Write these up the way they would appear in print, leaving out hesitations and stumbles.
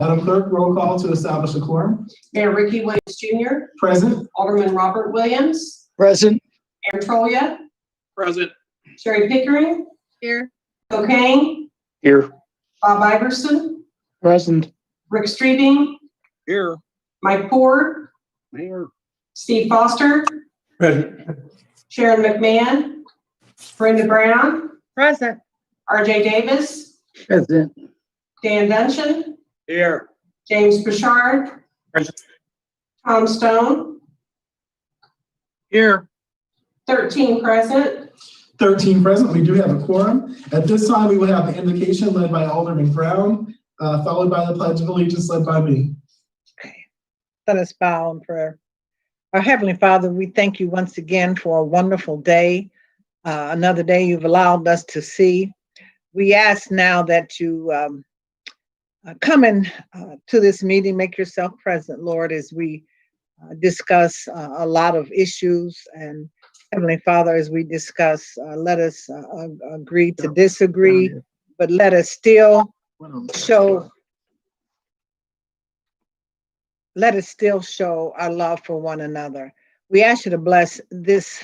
Madam Clerk, roll call to establish a quorum. Mayor Ricky Williams Jr. Present. Alderman Robert Williams. Present. Aaron Trolia. Present. Sherry Pickering. Here. Phil Kane. Here. Bob Iverson. Present. Rick Streeting. Here. Mike Ford. Here. Steve Foster. Present. Sharon McMahon. Brenda Brown. Present. RJ Davis. Present. Dan Duncan. Here. James Bouchard. Present. Tom Stone. Here. 13 present. 13 present. We do have a quorum. At this time, we will have the invocation led by Alderman Brown, followed by the Pledge of Allegiance led by me. Let us bow in prayer. Our Heavenly Father, we thank you once again for a wonderful day, another day you've allowed us to see. We ask now that you come in to this meeting, make yourself present, Lord, as we discuss a lot of issues. And Heavenly Father, as we discuss, let us agree to disagree, but let us still show our love for one another. We ask you to bless this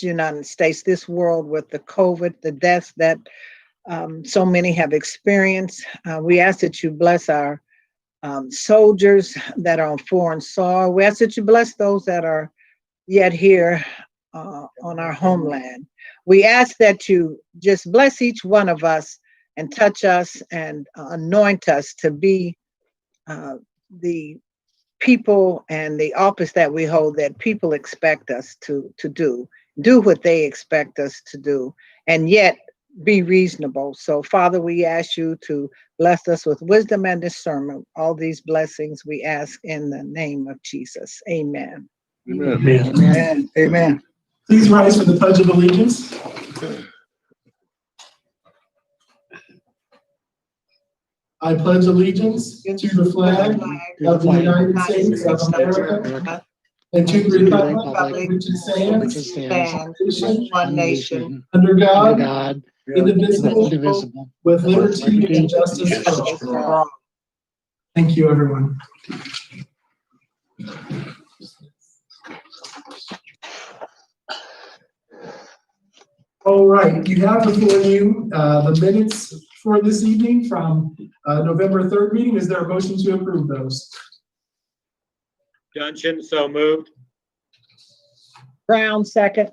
United States, this world with the COVID, the deaths that so many have experienced. We ask that you bless our soldiers that are on foreign soil. We ask that you bless those that are yet here on our homeland. We ask that you just bless each one of us and touch us and anoint us to be the people and the office that we hold, that people expect us to do what they expect us to do, and yet be reasonable. So Father, we ask you to bless us with wisdom and discernment. All these blessings we ask in the name of Jesus. Amen. Amen. Amen. Amen. Please rise for the Pledge of Allegiance. I pledge allegiance to the flag of the United States of America and to the republic which stands one nation, under God, indivisible, with liberty and justice for all. Thank you, everyone. All right, you have before you the minutes for this evening from November 3rd meeting. Is there a motion to approve those? Duncan, so moved. Brown, second.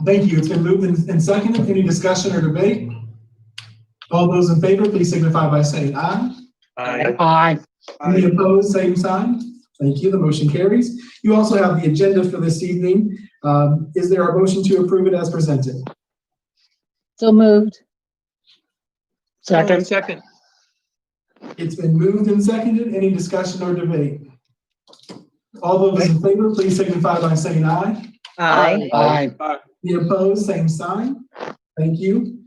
Thank you. It's been moved and seconded. Any discussion or debate? All those in favor, please signify by saying aye. Aye. Aye. Any opposed, same sign. Thank you. The motion carries. You also have the agenda for this evening. Is there a motion to approve it as presented? So moved. Second. Second. It's been moved and seconded. Any discussion or debate? All those in favor, please signify by saying aye. Aye. Aye. Any opposed, same sign. Thank you.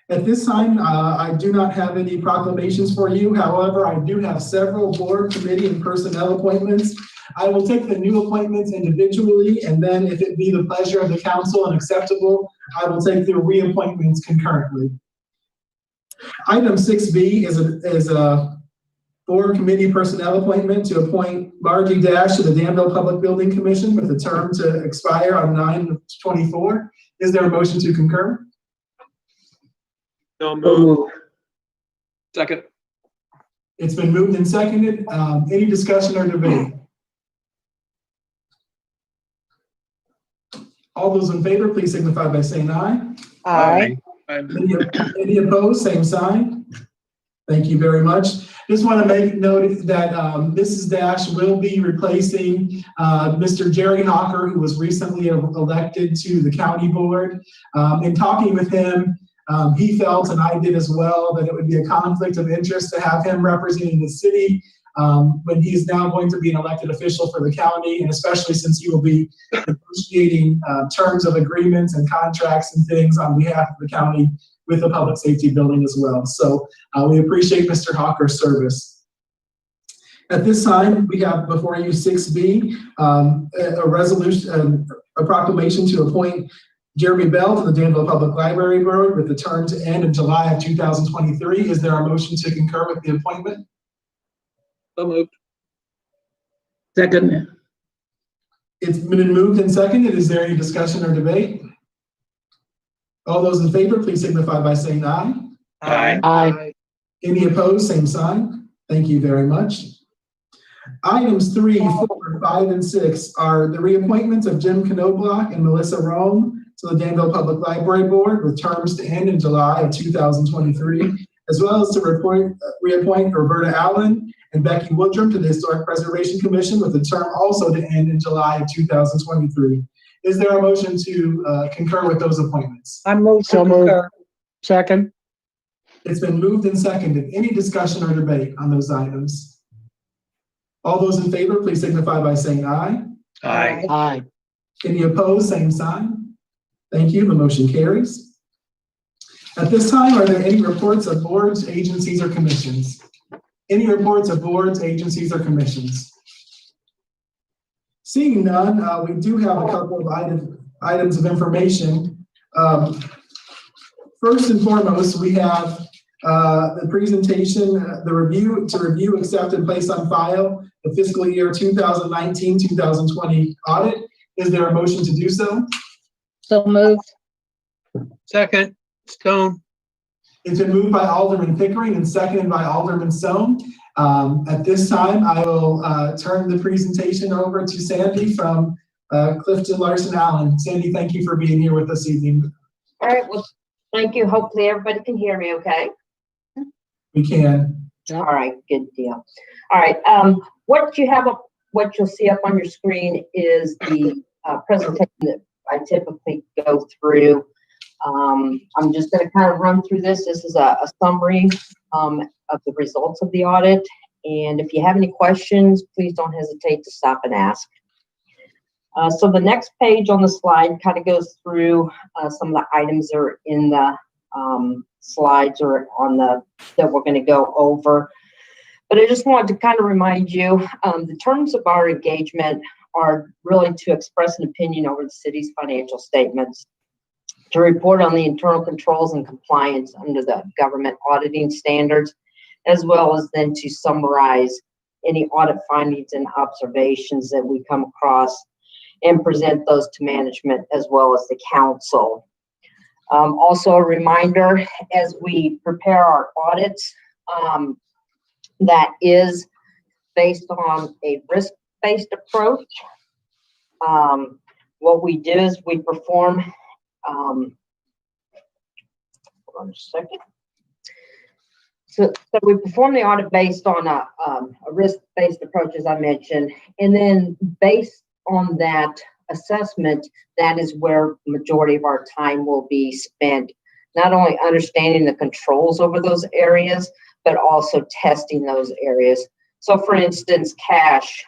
At this time, I do not have any proclamations for you. However, I do have several board, committee, and personnel appointments. I will take the new appointments individually, and then if it be the pleasure of the council and acceptable, I will take the reappointments concurrently. Item 6B is a board committee personnel appointment to appoint Margie Dash to the Danville Public Building Commission with a term to expire on 9/24. Is there a motion to concur? So moved. Second. It's been moved and seconded. Any discussion or debate? All those in favor, please signify by saying aye. Aye. Any opposed, same sign. Thank you very much. Just want to make note that Mrs. Dash will be replacing Mr. Jerry Hawker, who was recently elected to the county board. In talking with him, he felt, and I did as well, that it would be a conflict of interest to have him representing the city when he's now going to be an elected official for the county, and especially since he will be negotiating terms of agreements and contracts and things on behalf of the county with the public safety building as well. So we appreciate Mr. Hawker's service. At this time, we have before you 6B, a resolution, a proclamation to appoint Jeremy Bell to the Danville Public Library Board with the term to end in July of 2023. Is there a motion to concur with the appointment? So moved. Second. It's been moved and seconded. Is there any discussion or debate? All those in favor, please signify by saying aye. Aye. Aye. Any opposed, same sign. Thank you very much. Items 3, 4, 5, and 6 are the reappointments of Jim Knobloch and Melissa Rome to the Danville Public Library Board with terms to end in July of 2023, as well as to reappoint Roberta Allen and Becky Woodrum to the Historic Preservation Commission with the term also to end in July of 2023. Is there a motion to concur with those appointments? I move to So moved. concur. Second. It's been moved and seconded. Any discussion or debate on those items? All those in favor, please signify by saying aye. Aye. Aye. Any opposed, same sign. Thank you, the motion carries. At this time, are there any reports of boards, agencies, or commissions? Any reports of boards, agencies, or commissions? Seeing none, we do have a couple of items of information. First and foremost, we have the presentation, to review, accept, and place on file the fiscal year 2019-2020 audit. Is there a motion to do so? So moved. Second. Stone. It's been moved by Alderman Pickering and seconded by Alderman Stone. At this time, I will turn the presentation over to Sandy from Clifton Larson Allen. Sandy, thank you for being here with us this evening. All right, well, thank you. Hopefully everybody can hear me okay. We can. All right, good deal. All right, what you'll see up on your screen is the presentation that I typically go through. I'm just going to kind of run through this. This is a summary of the results of the audit. And if you have any questions, please don't hesitate to stop and ask. So the next page on the slide kind of goes through some of the items that are in the slides or on that we're going to go over. But I just wanted to kind of remind you, the terms of our engagement are really to express an opinion over the city's financial statements, to report on the internal controls and compliance under the government auditing standards, as well as then to summarize any audit findings and observations that we come across and present those to management as well as the council. Also a reminder, as we prepare our audits, that is based on a risk-based approach. What we do is we perform, hold on a second. So we perform the audit based on a risk-based approach, as I mentioned, and then based on that assessment, that is where the majority of our time will be spent, not only understanding the controls over those areas, but also testing those areas. So for instance, cash,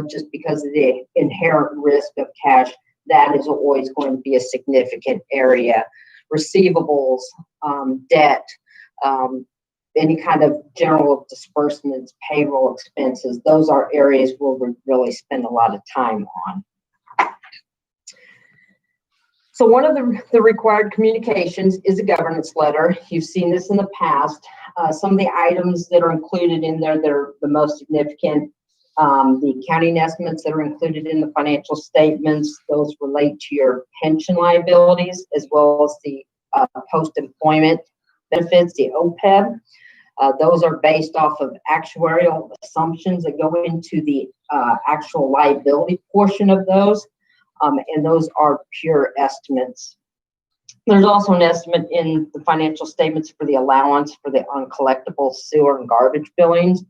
just because of the inherent risk of cash, that is always going to be a significant area. Receivables, debt, any kind of general disbursements, payroll expenses, those are areas where we really spend a lot of time on. So one of the required communications is a governance letter. You've seen this in the past. Some of the items that are included in there, they're the most significant. The accounting estimates that are included in the financial statements, those relate to your pension liabilities, as well as the post-employment benefits, the OPEB. Those are based off of actuarial assumptions that go into the actual liability portion of those. And those are pure estimates. There's also an estimate in the financial statements for the allowance for the uncollectible sewer and garbage billings.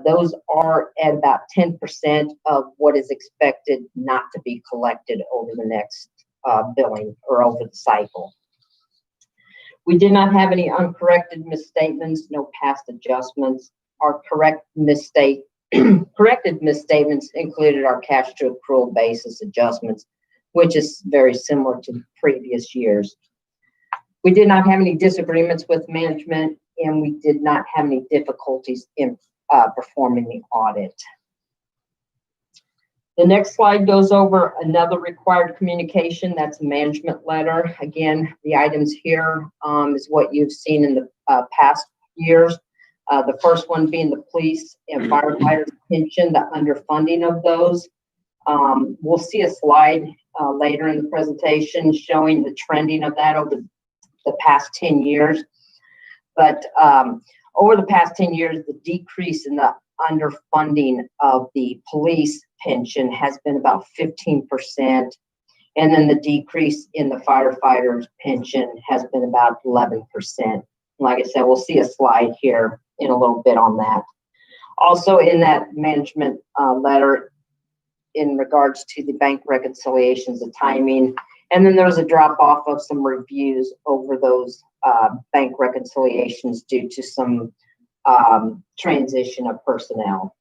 Those are at about 10% of what is expected not to be collected over the next billing or over the cycle. We did not have any uncorrected misstatements, no past adjustments. Our corrected misstatements included our cash to accrual basis adjustments, which is very similar to previous years. We did not have any disagreements with management, and we did not have any difficulties in performing the audit. The next slide goes over another required communication. That's a management letter. Again, the items here is what you've seen in the past years. The first one being the police and firefighters pension, the underfunding of those. We'll see a slide later in the presentation showing the trending of that over the past 10 years. But over the past 10 years, the decrease in the underfunding of the police pension has been about 15%. And then the decrease in the firefighters pension has been about 11%. Like I said, we'll see a slide here in a little bit on that. Also in that management letter, in regards to the bank reconciliations, the timing, and then there's a drop off of some reviews over those bank reconciliations due to some transition of personnel.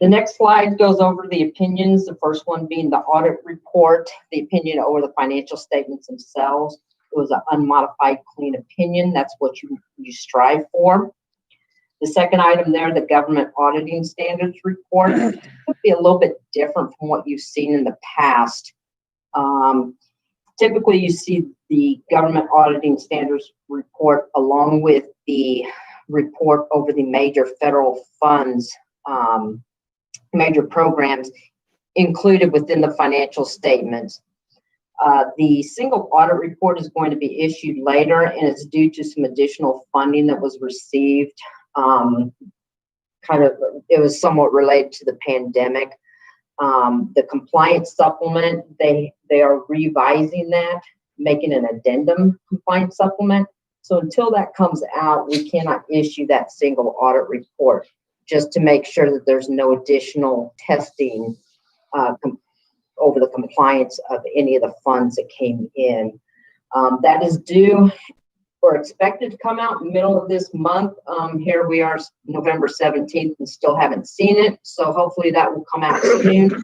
The next slide goes over the opinions, the first one being the audit report, the opinion over the financial statements themselves. It was an unmodified clean opinion. That's what you strive for. The second item there, the government auditing standards report, could be a little bit different from what you've seen in the past. Typically, you see the government auditing standards report along with the report over the major federal funds, major programs included within the financial statements. The single audit report is going to be issued later, and it's due to some additional funding that was received. It was somewhat related to the pandemic. The compliance supplement, they are revising that, making an addendum compliance supplement. So until that comes out, we cannot issue that single audit report, just to make sure that there's no additional testing over the compliance of any of the funds that came in. That is due or expected to come out in the middle of this month. Here we are, November 17th, and still haven't seen it. So hopefully that will come out soon.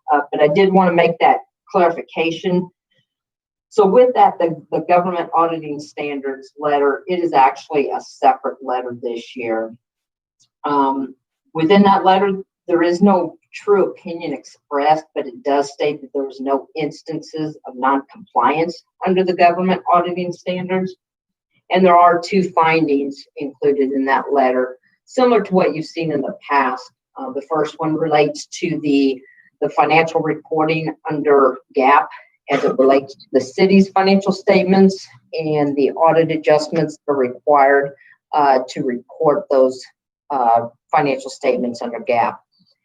But I did want to make that clarification. So with that, the government auditing standards letter, it is actually a separate letter this year. Within that letter, there is no true opinion expressed, but it does state that there was no instances of non-compliance under the government auditing standards. And there are two findings included in that letter, similar to what you've seen in the past. The first one relates to the financial reporting under GAAP as it relates to the city's financial statements and the audit adjustments that are required to report those financial statements under GAAP.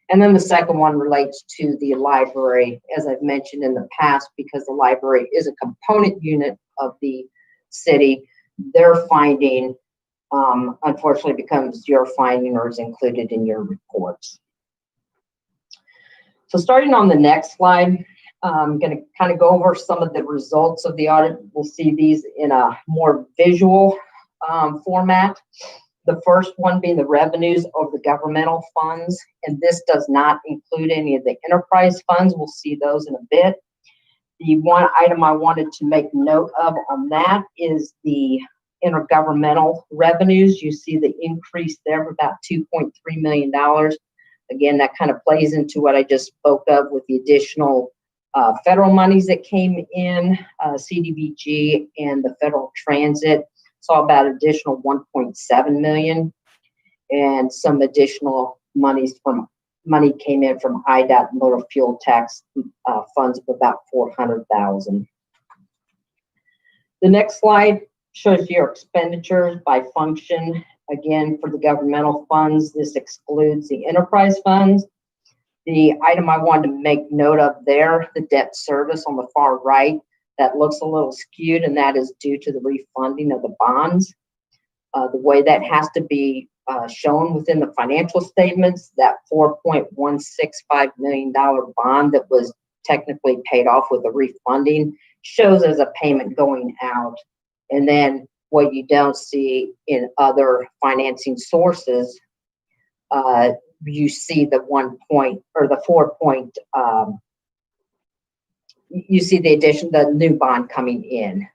And then the second one relates to the library, as I've mentioned in the past, because the library is a component unit of the city. Their finding, unfortunately, becomes your finding or is included in your reports. So starting on the next slide, I'm going to kind of go over some of the results of the audit. We'll see these in a more visual format. The first one being the revenues of the governmental funds, and this does not include any of the enterprise funds. We'll see those in a bit. The one item I wanted to make note of on that is the intergovernmental revenues. You see the increase there of about $2.3 million. Again, that kind of plays into what I just spoke of with the additional federal monies that came in, CDBG and the federal transit. Saw about additional 1.7 million, and some additional money came in from IDOT motor fuel tax funds of about 400,000. The next slide shows your expenditures by function. Again, for the governmental funds, this excludes the enterprise funds. The item I wanted to make note of there, the debt service on the far right, that looks a little skewed, and that is due to the refunding of the bonds. The way that has to be shown within the financial statements, that $4.165 million bond that was technically paid off with the refunding shows as a payment going out. And then what you don't see in other financing sources, you see the 1 point or the 4 point, you see the addition, the new bond coming in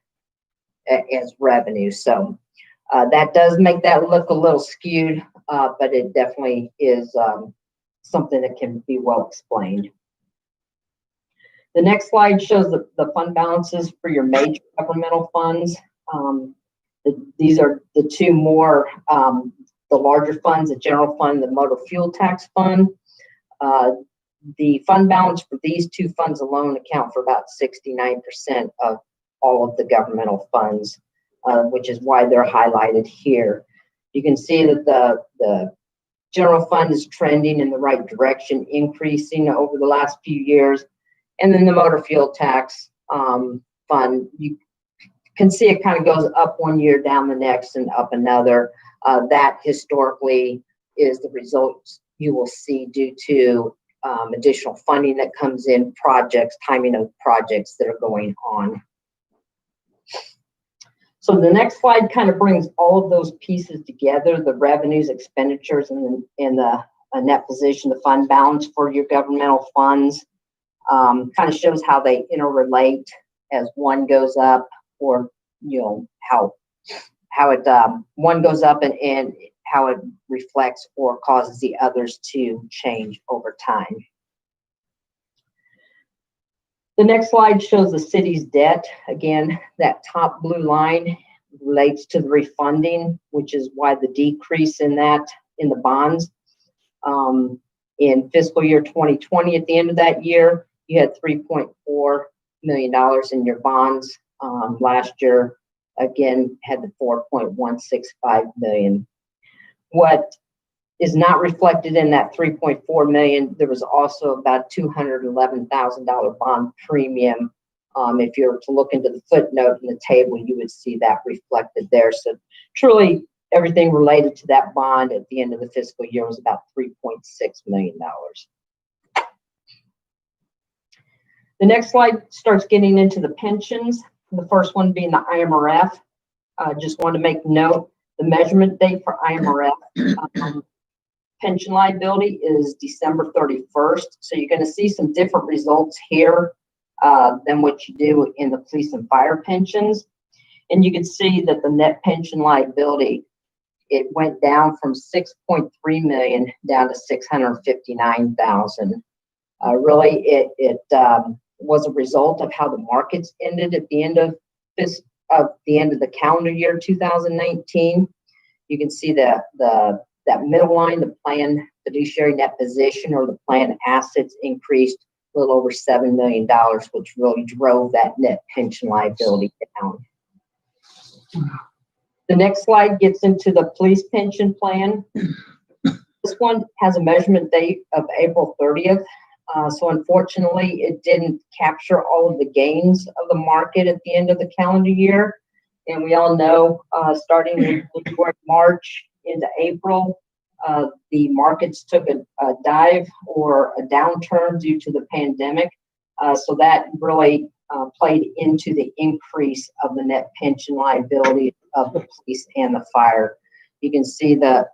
as revenue. So that does make that look a little skewed, but it definitely is something that can be well explained. The next slide shows the fund balances for your major governmental funds. These are the two more, the larger funds, the general fund, the motor fuel tax fund. The fund balance for these two funds alone account for about 69% of all of the governmental funds, which is why they're highlighted here. You can see that the general fund is trending in the right direction, increasing over the last few years. And then the motor fuel tax fund, you can see it kind of goes up one year, down the next, and up another. That historically is the results you will see due to additional funding that comes in, projects, timing of projects that are going on. So the next slide kind of brings all of those pieces together, the revenues, expenditures, and the net position, the fund balance for your governmental funds. Kind of shows how they interrelate as one goes up, or how it one goes up and how it reflects or causes the others to change over time. The next slide shows the city's debt. Again, that top blue line relates to the refunding, which is why the decrease in that in the bonds. In fiscal year 2020, at the end of that year, you had $3.4 million in your bonds. Last year, again, had the $4.165 million. What is not reflected in that $3.4 million, there was also about $211,000 bond premium. If you were to look into the footnote in the table, you would see that reflected there. So truly, everything related to that bond at the end of the fiscal year was about $3.6 million. The next slide starts getting into the pensions. The first one being the IMRF. Just want to make note, the measurement date for IMRF pension liability is December 31st. So you're going to see some different results here than what you do in the police and fire pensions. And you can see that the net pension liability, it went down from 6.3 million down to 659,000. Really, it was a result of how the markets ended at the end of the calendar year 2019. You can see that that middle line, the plan fiduciary net position or the plan assets increased a little over $7 million, which really drove that net pension liability down. The next slide gets into the police pension plan. This one has a measurement date of April 30th. So unfortunately, it didn't capture all of the gains of the market at the end of the calendar year. And we all know, starting in March into April, the markets took a dive or a downturn due to the pandemic. So that really played into the increase of the net pension liability of the police and the fire. You can see the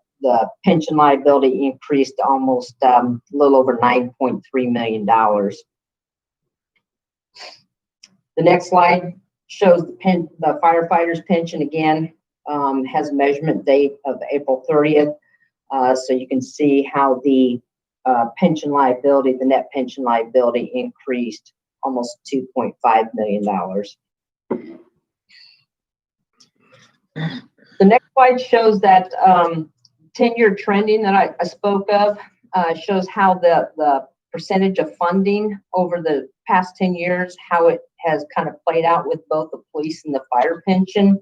pension liability increased almost a little over $9.3 million. The next slide shows the firefighters' pension again, has a measurement date of April 30th. So you can see how the pension liability, the net pension liability increased almost $2.5 million. The next slide shows that 10-year trending that I spoke of, shows how the percentage of funding over the past 10 years, how it has kind of played out with both the police and the fire pension,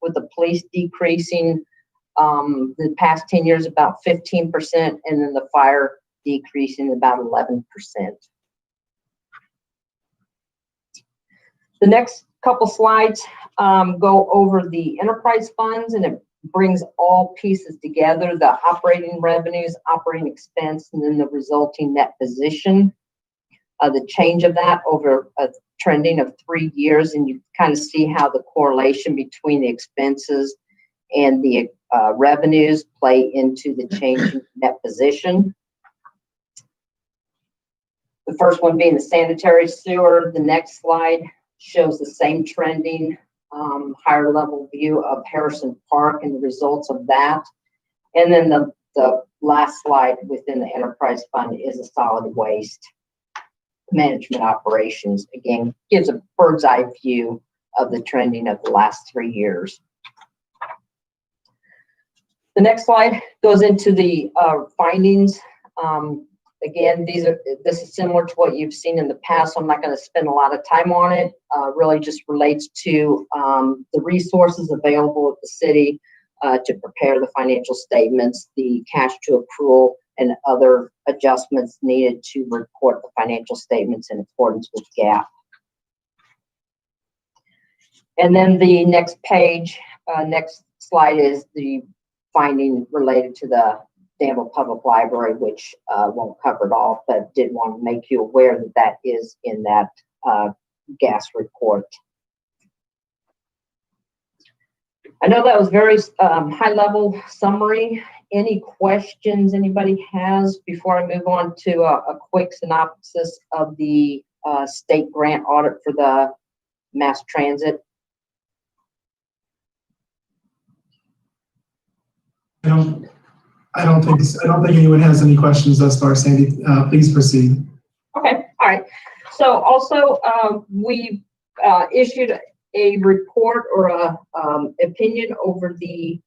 with the police decreasing the past 10 years about 15%, and then the fire decreasing about 11%. The next couple slides go over the enterprise funds, and it brings all pieces together, the operating revenues, operating expense, and then the resulting net position. The change of that over a trending of 3 years, and you kind of see how the correlation between the expenses and the revenues play into the change in net position. The first one being the sanitary sewer. The next slide shows the same trending, higher level view of Harrison Park and the results of that. And then the the last slide within the enterprise fund is a solid waste management operations. Again, gives a bird's eye view of the trending of the last 3 years. The next slide goes into the findings. Again, this is similar to what you've seen in the past, so I'm not going to spend a lot of time on it. Really just relates to the resources available at the city to prepare the financial statements, the cash to accrual, and other adjustments needed to report the financial statements in accordance with GAAP. And then the next page, next slide is the finding related to the Danville Public Library, which won't cover it all, but did want to make you aware that that is in that gas report. I know that was very high-level summary. Any questions anybody has before I move on to a quick synopsis of the state grant audit for the mass transit? I don't think anyone has any questions thus far, Sandy. Please proceed. Okay, all right. So also, we issued a report or a opinion over the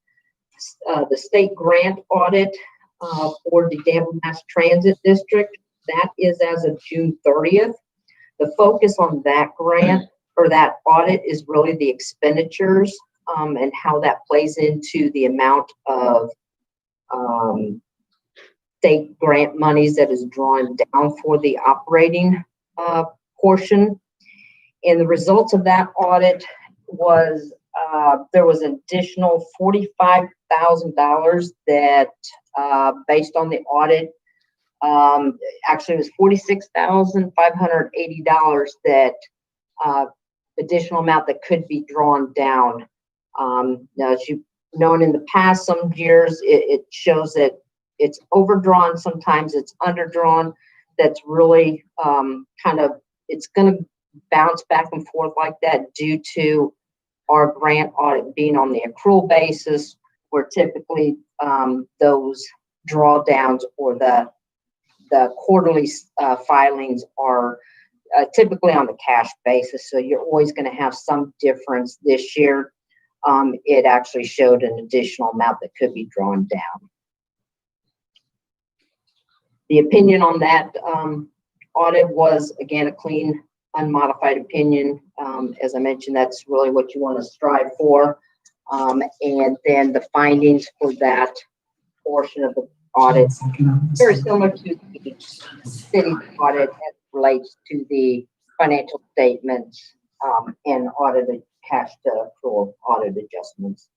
state grant audit for the Danville Mass Transit District. That is as of June 30th. The focus on that grant or that audit is really the expenditures and how that plays into the amount of state grant monies that is drawn down for the operating portion. And the results of that audit was there was an additional $45,000 that based on the audit, actually it was $46,580 that additional amount that could be drawn down. Now, as you've known in the past, some years it shows that it's overdrawn, sometimes it's underdrawn. That's really it's going to bounce back and forth like that due to our grant audit being on the accrual basis, where typically those drawdowns or the quarterly filings are typically on the cash basis. So you're always going to have some difference. This year, it actually showed an additional amount that could be drawn down. The opinion on that audit was, again, a clean, unmodified opinion. As I mentioned, that's really what you want to strive for. And then the findings for that portion of the audit, very similar to the city audit as it relates to the financial statements and audited cash to accrual audit adjustments.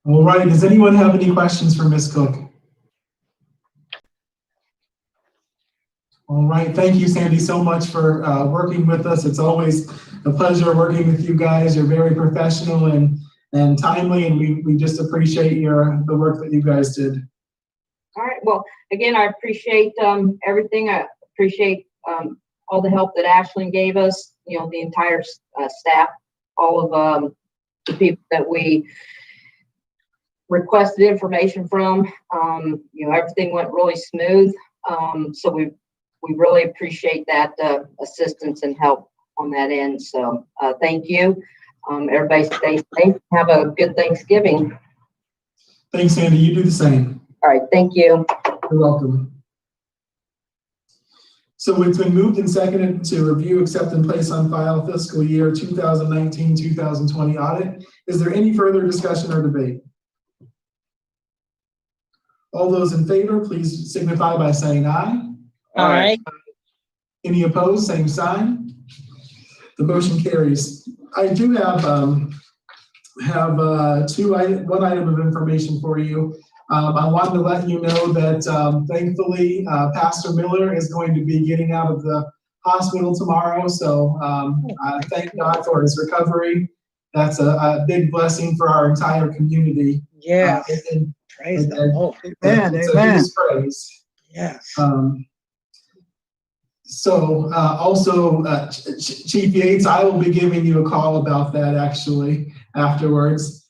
All right, does anyone have any questions for Ms. Cook? All right, thank you, Sandy, so much for working with us. It's always a pleasure working with you guys. You're very professional and timely, and we just appreciate the work that you guys did. All right, well, again, I appreciate everything. I appreciate all the help that Ashlyn gave us, the entire staff, all of the people that we requested information from. Everything went really smooth. So we really appreciate that assistance and help on that end. So thank you. Everybody stay safe. Have a good Thanksgiving. Thanks, Sandy. You do the same. All right, thank you. You're welcome. So it's been moved and seconded to review, accept, and place on file fiscal year 2019-2020 audit. Is there any further discussion or debate? All those in favor, please signify by saying aye. Aye. Any opposed, same sign. The motion carries. I do have one item of information for you. I wanted to let you know that thankfully Pastor Miller is going to be getting out of the hospital tomorrow. So thank God for his recovery. That's a big blessing for our entire community. Yes. Praise the Lord. Amen. Amen. Praise. Yes. Also, Chief Yates, I will be giving you a call about that actually. afterwards.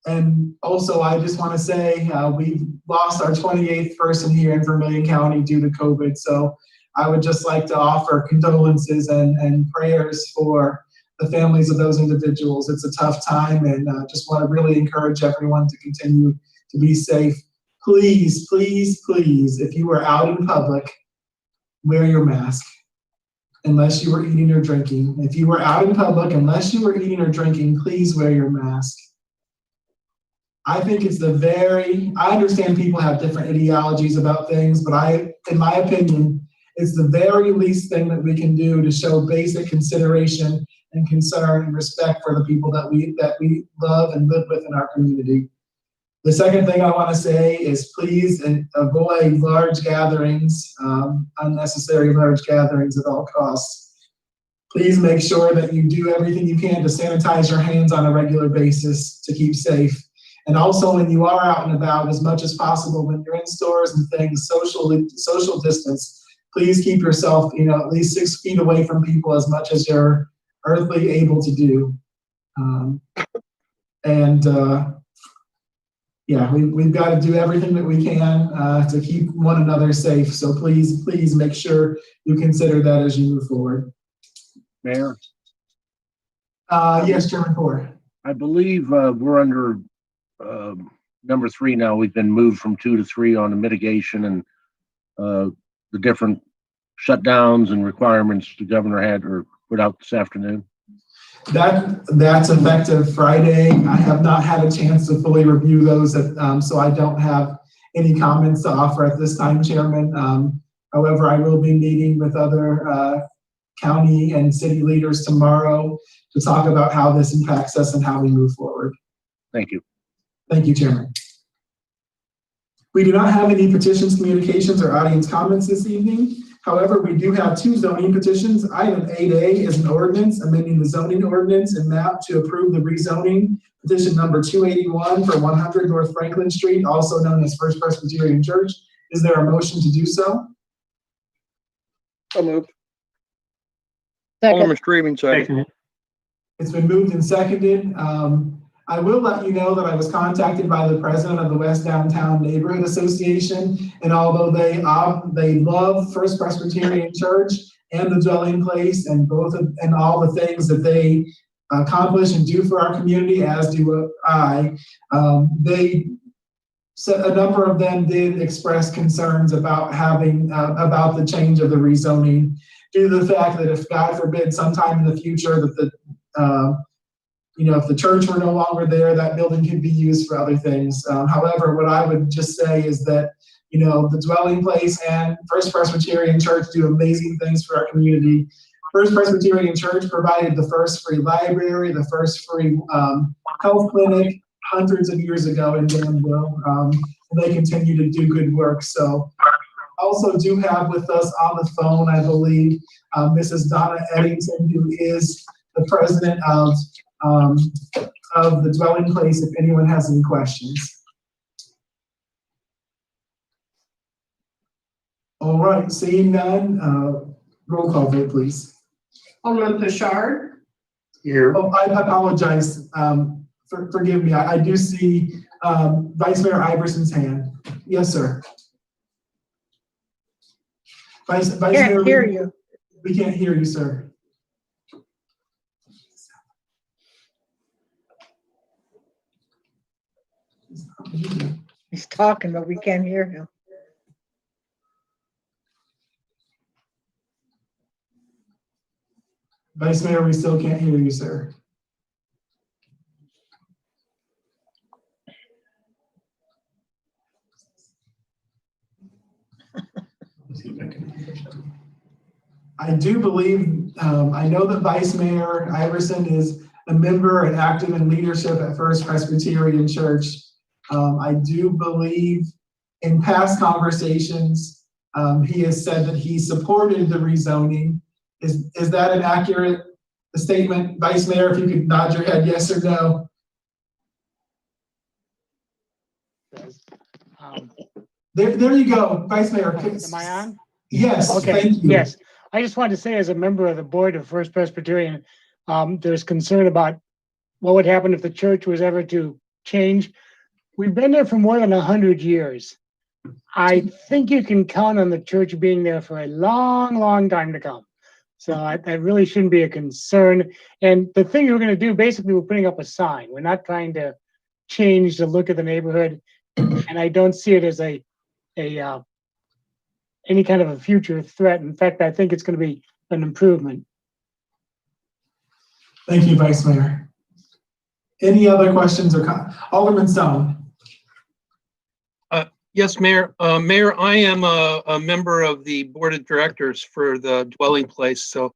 And also, I just want to say we've lost our 28th person here in Vermilion County due to COVID. So I would just like to offer condolences and prayers for the families of those individuals. It's a tough time, and just want to really encourage everyone to continue to be safe. Please, please, please, if you are out in public, wear your mask. Unless you were eating or drinking. If you were out in public, unless you were eating or drinking, please wear your mask. I think it's I understand people have different ideologies about things, but in my opinion, it's the very least thing that we can do to show basic consideration and concern and respect for the people that we love and live with in our community. The second thing I want to say is please avoid large gatherings, unnecessary large gatherings at all costs. Please make sure that you do everything you can to sanitize your hands on a regular basis to keep safe. And also when you are out and about, as much as possible, when you're in stores and things, social distance, please keep yourself, at least 6 feet away from people as much as you're earthly able to do. We've got to do everything that we can to keep one another safe. So please, please make sure you consider that as you move forward. Mayor? Yes, Chairman Porter. I believe we're under number 3 now. We've been moved from 2 to 3 on the mitigation and the different shutdowns and requirements the governor had or put out this afternoon. That's effective Friday. I have not had a chance to fully review those, so I don't have any comments to offer at this time, Chairman. However, I will be meeting with other county and city leaders tomorrow to talk about how this impacts us and how we move forward. Thank you. Thank you, Chairman. We do not have any petitions, communications, or audience comments this evening. However, we do have 2 zoning petitions. Item 8A is an ordinance amending the zoning ordinance and map to approve the rezoning. Petition number 281 for 100 North Franklin Street, also known as First Presbyterian Church. Is there a motion to do so? So moved. Second. Alderman Streaming, second. It's been moved and seconded. I will let you know that I was contacted by the president of the West Downtown Neighborhood Association, and although they love First Presbyterian Church and the dwelling place and all the things that they accomplish and do for our community, as do I, a number of them did express concerns about about the change of the rezoning, due to the fact that if God forbid sometime in the future that if the church were no longer there, that building could be used for other things. However, what I would just say is that, the dwelling place and First Presbyterian Church do amazing things for our community. First Presbyterian Church provided the first free library, the first free health clinic hundreds of years ago in Danville. And they continue to do good work. So also do have with us on the phone, I believe, Mrs. Donna Eddington, who is the president of the dwelling place, if anyone has any questions. All right, seeing none, roll call vote, please. Alderman Bouchard, Here. Oh, I apologize. Forgive me. I do see Vice Mayor Iverson's hand. Yes, sir. Vice Mayor. Can't hear you. We can't hear you, sir. He's talking, but we can't hear him. Vice Mayor, we still can't hear you, sir. I do believe, I know that Vice Mayor Iverson is a member and active in leadership at First Presbyterian Church. I do believe in past conversations, he has said that he supported the rezoning. Is that an accurate statement, Vice Mayor? If you could nod your head yes or no. There you go, Vice Mayor. Am I on? Yes, Okay, thank you. yes. I just wanted to say, as a member of the board of First Presbyterian, there's concern about what would happen if the church was ever to change. We've been there for more than 100 years. I think you can count on the church being there for a long, long time to come. So that really shouldn't be a concern. And the thing we're going to do, basically, we're putting up a sign. We're not trying to change the look of the neighborhood. And I don't see it as any kind of a future threat. In fact, I think it's going to be an improvement. Thank you, Vice Mayor. Any other questions or comments? Alderman Stone. Yes, Mayor. Mayor, I am a member of the Board of Directors for the dwelling place, so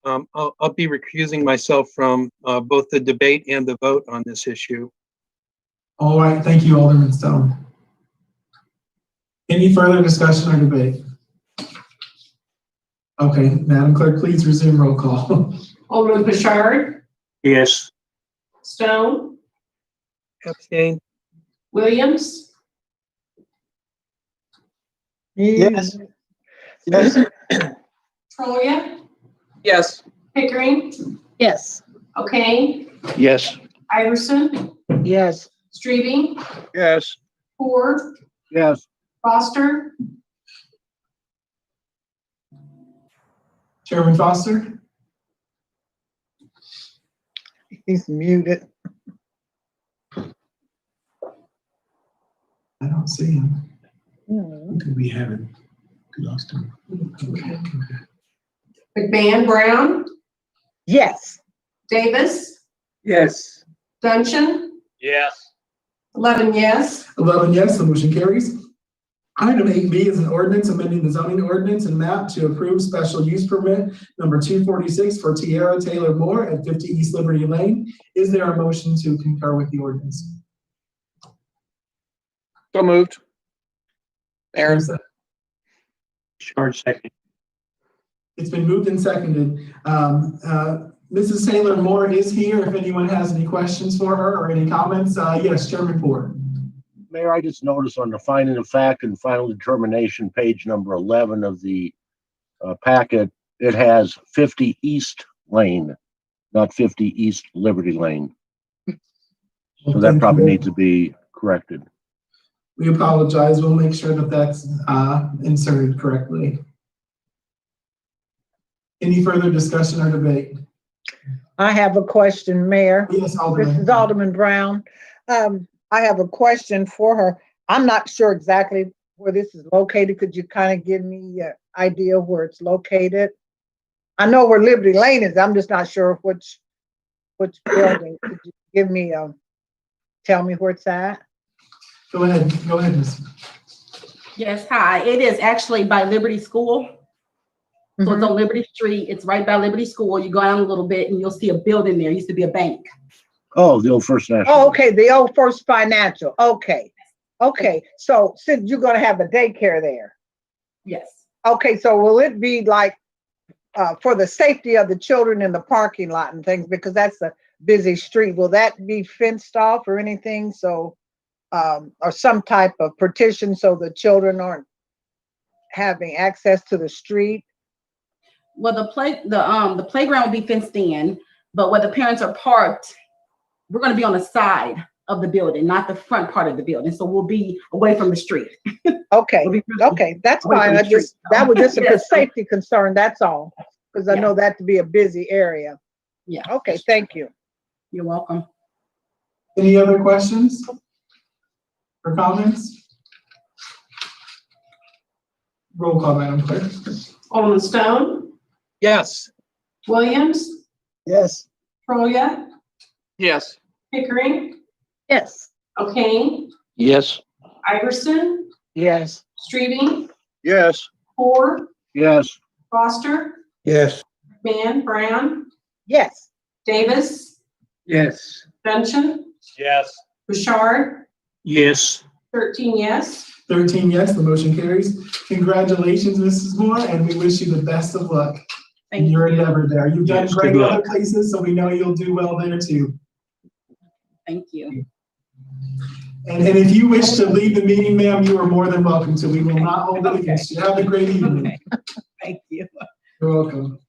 I'll be recusing myself from both the debate and the vote on this issue. All right, thank you, Alderman Stone. Any further discussion or debate? Okay, Madam Clerk, please resume roll call. Alderman Bouchard, Yes. Stone, Abstain. Williams, Yes. Yes. Troya, Yes. Pickering, Yes. O'Kane, Yes. Iverson, Yes. Strebe, Yes. Ford, Yes. Foster, Chairman Foster? He's muted. I don't see him. Hmm. Who could we have it? We lost him. Okay. McMahon Brown, Yes. Davis, Yes. Duncan, Yes. 11 yes. 11 yes, the motion carries. Item 8B is an ordinance amending the zoning ordinance and map to approve special use permit number 246 for Tierra Taylor Moore at 50 East Liberty Lane. Is there a motion to concur with the ordinance? So moved. Aaron. Charge second. It's been moved and seconded. Mrs. Taylor Moore is here. If anyone has any questions for her or any comments, yes, Chairman Ford. Mayor, I just noticed on the finding of fact and final determination, page number 11 of the packet, it has 50 East Lane, not 50 East Liberty Lane. So that Thank probably you. needs to be corrected. We apologize. We'll make sure that that's inserted correctly. Any further discussion or debate? I have a question, Mayor. Yes, This Alderman. is Alderman Brown. I have a question for her. I'm not sure exactly where this is located. Could you kind of give me an idea of where it's located? I know where Liberty Lane is. I'm just not sure which building. Could you give me tell me where it's at? Go ahead, Ms. Yes, hi. It is actually by Liberty School. So it's Mhm. on Liberty Street. It's right by Liberty School. You go down a little bit and you'll see a building there. It used to be a bank. Oh, the old First National. Oh, okay, the old First Financial. Okay. Okay, so since you're gonna have a daycare there. Yes. Okay, so will it be like for the safety of the children in the parking lot and things, because that's a busy street, will that be fenced off or anything? So, or some type of partition so the children aren't having access to the street? Well, the playground will be fenced in, but where the parents are parked, we're going to be on the side of the building, not the front part of the building. So we'll be away from the street. Okay, We'll be okay, that's away from fine. the I just, street. that was just a Yes. safety concern, that's all. Because I Yeah. know that to be a busy area. Yeah. Okay, thank you. You're welcome. Any other questions or comments? Roll call, Madam Clerk. Alderman Stone, Yes. Williams, Yes. Troya, Yes. Pickering, Yes. O'Kane, Yes. Iverson, Yes. Strebe, Yes. Ford, Yes. Foster, Yes. McMahon Brown, Yes. Davis, Yes. Duncan, Yes. Bouchard, Yes. 13 yes. 13 yes, the motion carries. Congratulations, Mrs. Moore, and we wish you the best of luck in Thank your you. endeavor there. You've done Yes, great good other luck. places, so we know you'll do well there too. Thank you. And if you wish to leave the meeting, ma'am, you are more than welcome to. We will not hold it against you. Have a great evening. Thank you. You're welcome.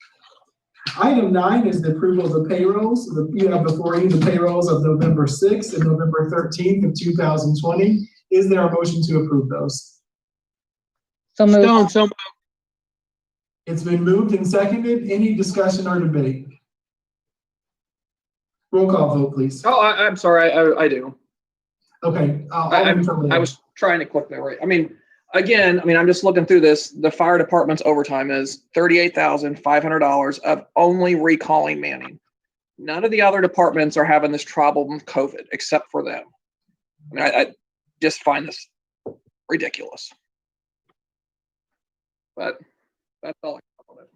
Item 9 is the approval of the payrolls. You have before you the payrolls of November 6th and November 13th of 2020. Is there a motion to approve those? So moved. Stone, so moved. It's been moved and seconded. Any discussion or debate? Roll call vote, please. Oh, I'm sorry, I do. Okay. I was trying to click that right. I mean, again, I'm just looking through this. The fire department's overtime is $38,500 of only recalling Manning. None of the other departments are having this trouble with COVID except for them. I just find this ridiculous. But that's all I have on it.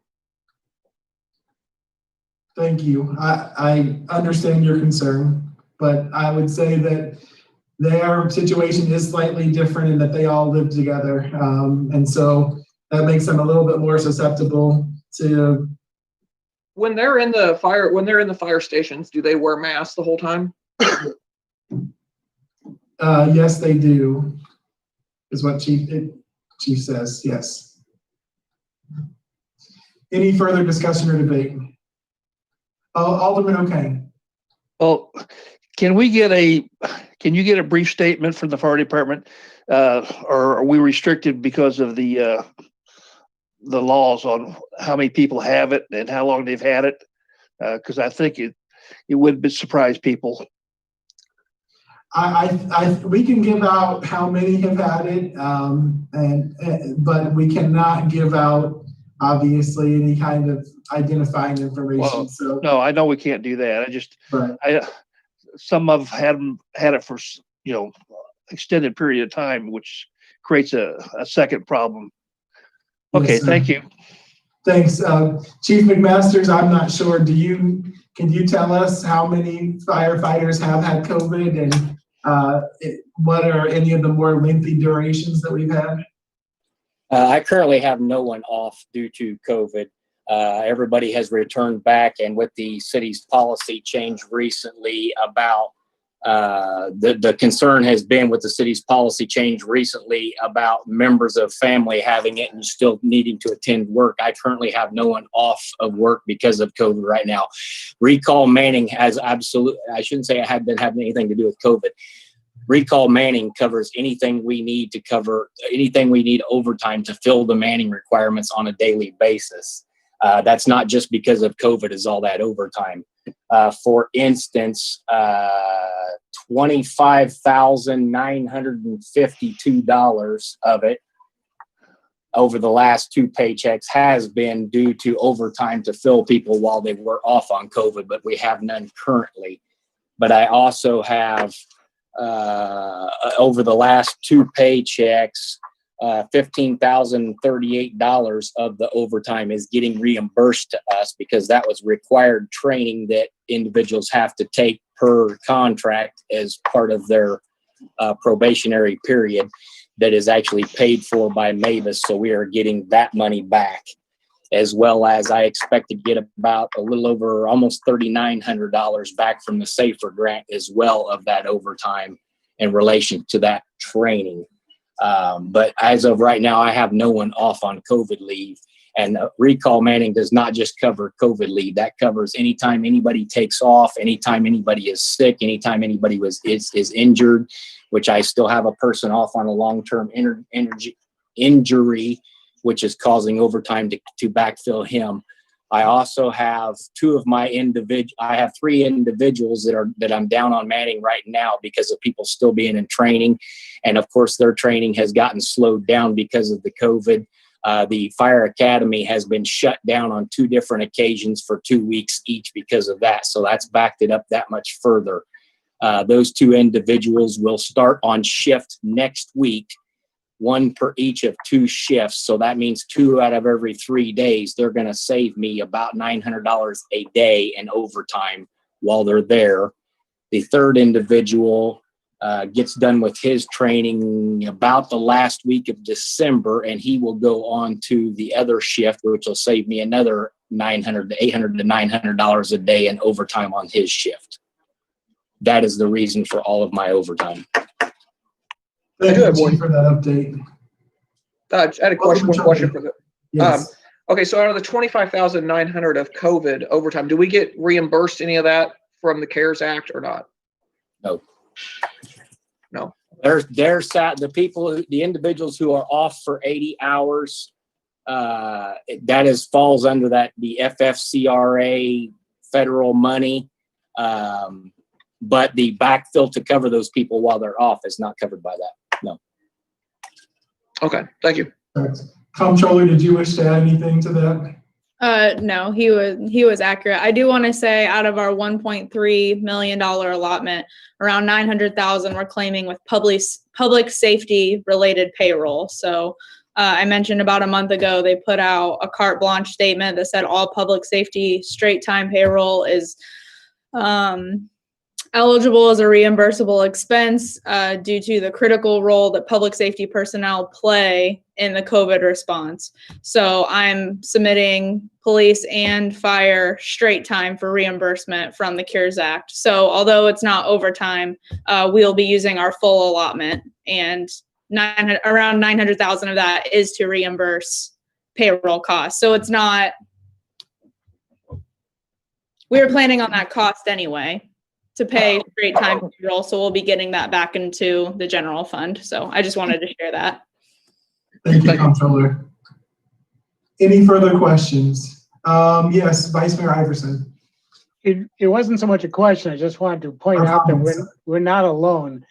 Thank you. I understand your concern, but I would say that their situation is slightly different in that they all live together. And so that makes them a little bit more susceptible to. When they're in the fire stations, do they wear masks the whole time? Yes, they do, is what Chief says, yes. Any further discussion or debate? Alderman O'Kane. Well, can you get a brief statement from the fire department? Or are we restricted because of the laws on how many people have it and how long they've had it? Because I think it would surprise people. We can give out how many have had it, but we cannot give out obviously any kind of identifying information. Well, so no, I know we can't do that. Some have had it for extended period of time, which creates a second problem. Okay, yes, thank you. Thanks, Chief McMasters. I'm not sure. Can you tell us how many firefighters have had COVID and what are any of the more lengthy durations that we've had? I currently have no one off due to COVID. Everybody has returned back, and with the city's policy change recently about the concern has been with the city's policy change recently about members of family having it and still needing to attend work. I currently have no one off of work because of COVID right now. Recall Manning has I shouldn't say I have been having anything to do with COVID. Recall Manning covers anything we need to cover, anything we need overtime to fill the Manning requirements on a daily basis. That's not just because of COVID is all that overtime. For instance, $25,952 of it over the last 2 paychecks has been due to overtime to fill people while they were off on COVID, but we have none currently. But I also have over the last 2 paychecks, $15,038 of the overtime is getting reimbursed to us because that was required training that individuals have to take per contract as part of their probationary period that is actually paid for by Mavis. So we are getting that money back, as well as I expect to get about a little over almost $3,900 back from the SAFER grant as well of that overtime in relation to that training. But as of right now, I have no one off on COVID leave. And Recall Manning does not just cover COVID leave. That covers anytime anybody takes off, anytime anybody is sick, anytime anybody is injured, which I still have a person off on a long-term injury, which is causing overtime to backfill him. I also have I have 3 individuals that I'm down on Manning right now because of people still being in training. And of course, their training has gotten slowed down because of the COVID. The fire academy has been shut down on 2 different occasions for 2 weeks each because of that. So that's backed it up that much further. Those 2 individuals will start on shift next week, 1 per each of 2 shifts. So that means 2 out of every 3 days. They're going to save me about $900 a day in overtime while they're there. The 3rd individual gets done with his training about the last week of December, and he will go on to the other shift, which will save me another $800 to $900 a day in overtime on his shift. That is the reason for all of my overtime. Thank you, Chief, for that update. I had one question for the. Yes. Okay, so out of the 25,900 of COVID overtime, do we get reimbursed any of that from the CARES Act or not? No. No. There's the people, the individuals who are off for 80 hours, that falls under the FFCRA federal money. But the backfill to cover those people while they're off is not covered by that. No. Okay, thank you. Comptroller, did you wish to add anything to that? No, he was accurate. I do want to say out of our $1.3 million allotment, around 900,000 we're claiming with public safety related payroll. So I mentioned about a month ago, they put out a carte blanche statement that said all public safety straight time payroll is eligible as a reimbursable expense due to the critical role that public safety personnel play in the COVID response. So I'm submitting police and fire straight time for reimbursement from the CARES Act. So although it's not overtime, we'll be using our full allotment, and around 900,000 of that is to reimburse payroll costs. So it's not, we were planning on that cost anyway to pay straight time payroll. So we'll be getting that back into the general fund. So I just wanted to share that. Thank you, Comptroller. Any further questions? Yes, Vice Mayor Iverson. It wasn't so much a question. I just wanted to point out that we're not alone.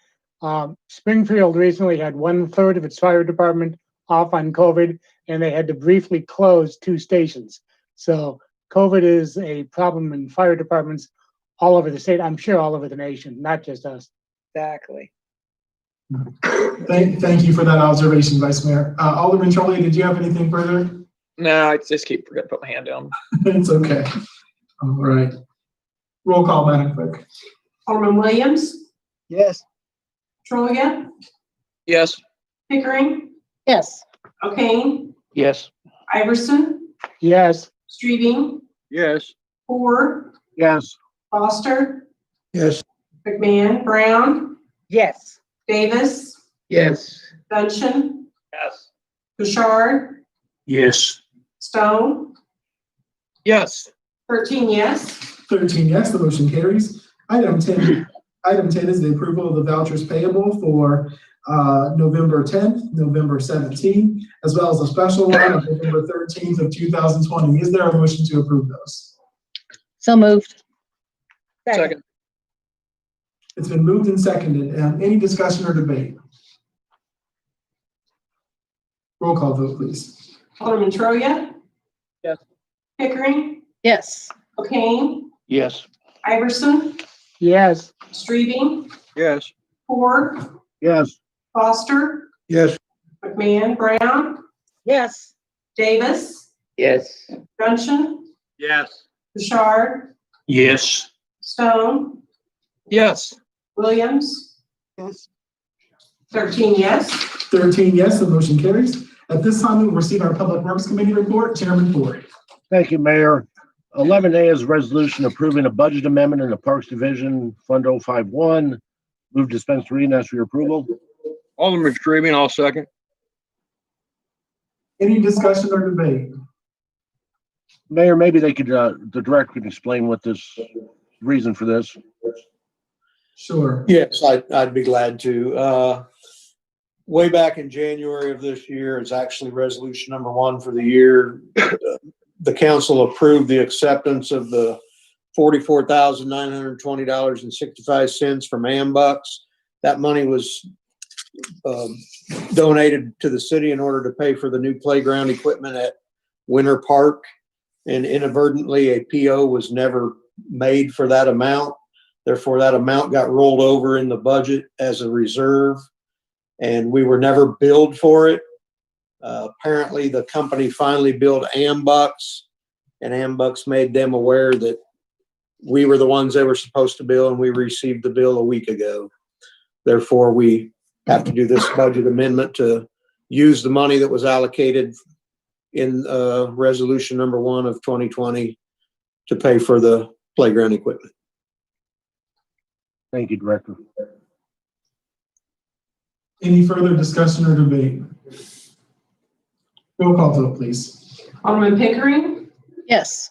Springfield recently had 1/3 of its fire department off on COVID, and they had to briefly close 2 stations. So COVID is a problem in fire departments all over the state. I'm sure all over the nation, not just us. Exactly. Thank you for that observation, Vice Mayor. Alderman Trolley, did you have anything further? No, I just keep forgetting to put my hand down. It's okay. All right. Roll call, Madam Clerk. Alderman Williams, Yes. Trillia, Yes. Pickering, Yes. O'Kane, Yes. Iverson, Yes. Streebing, Yes. Ford, Yes. Foster, Yes. McMahon, Brown, Yes. Davis, Yes. Duncan, Yes. Bouchard, Yes. Stone, Yes. 13 yes. 13 yes, the motion carries. Item 10 is the approval of the vouchers payable for November 10th, November 17th, as well as a special one of November 13th of 2020. Is there a motion to approve those? So moved. Second. It's been moved and seconded. Any discussion or debate? Roll call vote, please. Alderman Trillia, Yes. Pickering, Yes. O'Kane, Yes. Iverson, Yes. Streebing, Yes. Ford, Yes. Foster, Yes. McMahon, Brown, Yes. Davis, Yes. Duncan, Yes. Bouchard, Yes. Stone, Yes. Williams, Yes. 13 yes. 13 yes, the motion carries. At this time, we will receive our Public Works Committee report. Chairman Ford. Thank you, Mayor. 11A is a resolution approving a budget amendment in the Parks Division, Fund 051. Move to dispense reading, ask for your approval. Alderman Streaming, I'll second. Any discussion or debate? Mayor, maybe they could, the director could explain what this reason for this. Sure. Yes, I'd be glad to. Way back in January of this year, it's actually resolution number 1 for the year. The council approved the acceptance of the $44,920.65 from Ambucks. That money was donated to the city in order to pay for the new playground equipment at Winter Park. And inadvertently, a PO was never made for that amount. Therefore, that amount got rolled over in the budget as a reserve, and we were never billed for it. Apparently, the company finally billed Ambucks, and Ambucks made them aware that we were the ones they were supposed to bill, and we received the bill a week ago. Therefore, we have to do this budget amendment to use the money that was allocated in resolution number 1 of 2020 to pay for the playground equipment. Thank you, Director. Any further discussion or debate? Roll call vote, please. Alderman Pickering, Yes.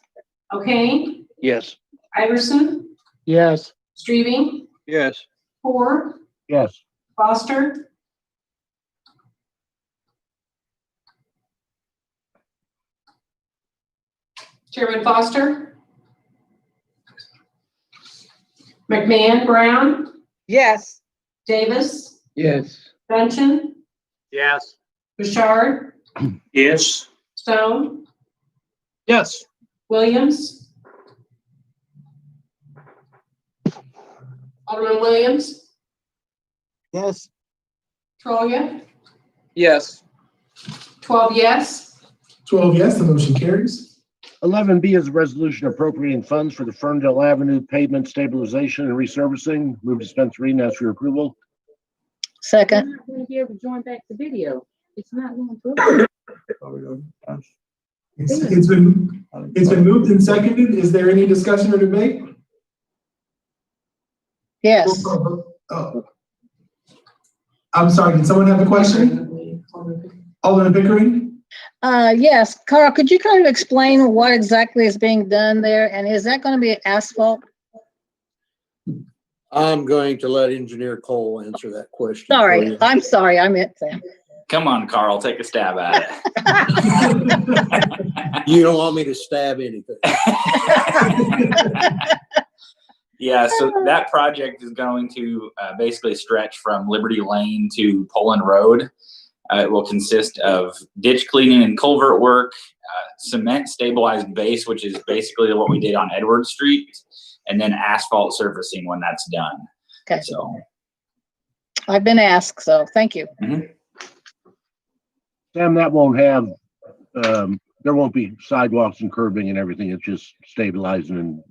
O'Kane, Yes. Iverson, Yes. Strebe, Yes. Ford, Yes. Foster, Chairman Foster, McMahon, Brown, Yes. Davis, Yes. Benson, Yes. Bouchard, Yes. Stone, Yes. Williams. Alderman Williams, Yes. Troya, Yes. 12 yes. 12 yes, the motion carries. 11B is a resolution appropriating funds for the Ferndale Avenue pavement stabilization and resurfacing. Move to dispense reading, ask for your approval. Second. You're not going to be able to join back the video. It's not going to. It's been moved and seconded. Is there any discussion or debate? Yes. Oh. I'm sorry, did someone have a question? Alderman Pickering? Yes. Carl, could you kind of explain what exactly is being done there? And is that going to be asphalt? I'm going to let Engineer Cole answer that question. for Sorry, you. I'm sorry. I meant Sam. Come on, Carl, take a stab at it. You don't want me to stab anything. Yeah, so that project is going to basically stretch from Liberty Lane to Poland Road. It will consist of ditch cleaning and culvert work, cement stabilized base, which is basically what we did on Edward Street, and then asphalt surfacing when that's done. Okay. So I've been asked, so thank you. Sam, that won't have, there won't be sidewalks and curbing and everything. It's just stabilizing and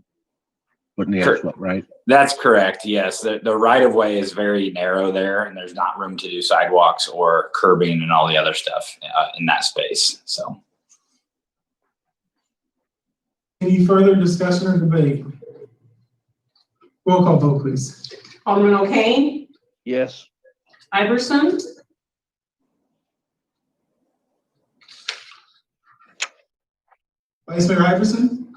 putting the asphalt, right? that's correct. Yes, the right of way is very narrow there, and there's not room to do sidewalks or curbing and all the other stuff in that space. So. Any further discussion or debate? Roll call vote, please. Alderman O'Kane, Yes. Iverson, Vice Mayor Iverson?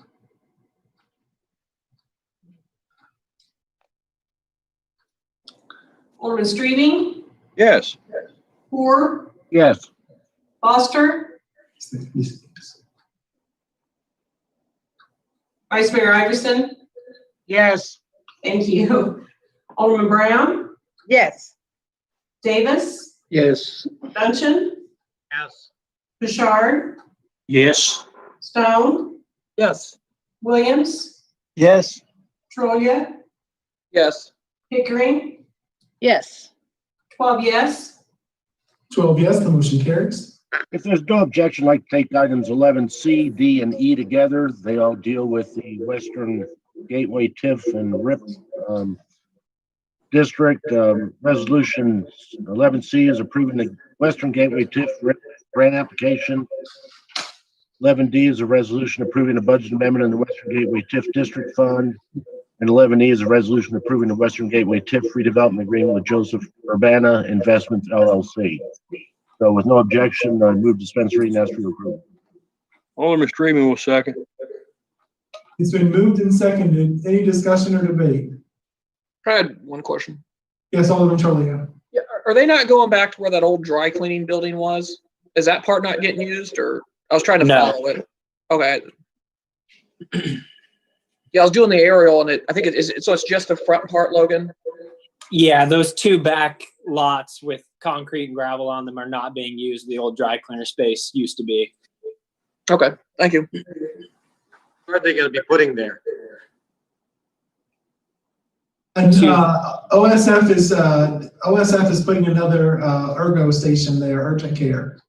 Alderman Strebe, Yes. Ford, Yes. Foster, Vice Mayor Iverson. Yes. Thank you. Alderman Brown, Yes. Davis, Yes. Benson, Yes. Bouchard, Yes. Stone, Yes. Williams, Yes. Troya, Yes. Pickering, Yes. 12 yes. 12 yes, the motion carries. If there's no objection, I'd like to take items 11C, D, and E together. They all deal with the Western Gateway TIF and RIP district. Resolution 11C is approving the Western Gateway TIF RIP grant application. 11D is a resolution approving a budget amendment in the Western Gateway TIF District Fund. And 11E is a resolution approving the Western Gateway TIF redevelopment agreement with Joseph Urbana Investments LLC. So with no objection, I move dispense reading, ask for your approval. Alderman Strebe will second. It's been moved and seconded. Any discussion or debate? I had one question. Yes, Alderman Trolia. Yeah, are they not going back to where that old dry cleaning building was? Is that part not getting used, or I was trying to No. follow it? Okay. Yeah, I was doing the aerial and I think so it's just the front part, Logan? Yeah, those two back lots with concrete and gravel on them are not being used. The old dry cleaner space used to be. Okay, thank you. What are they going to be putting there? And OSF is putting another ergo station there, urgent care.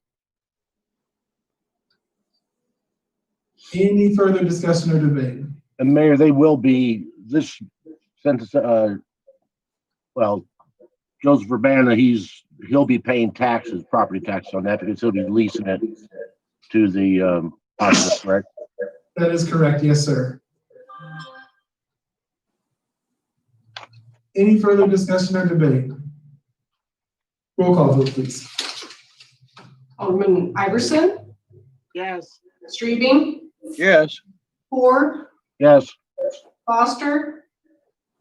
Any further discussion or debate? And Mayor, they will be, this sentence, well, Joseph Urbana, he'll be paying taxes, property taxes on that because he'll be leasing it to the hospital, correct? That is correct, yes, sir. Any further discussion or debate? Roll call vote, please. Alderman Iverson, Yes. Streebing, Yes. Ford, Yes. Foster,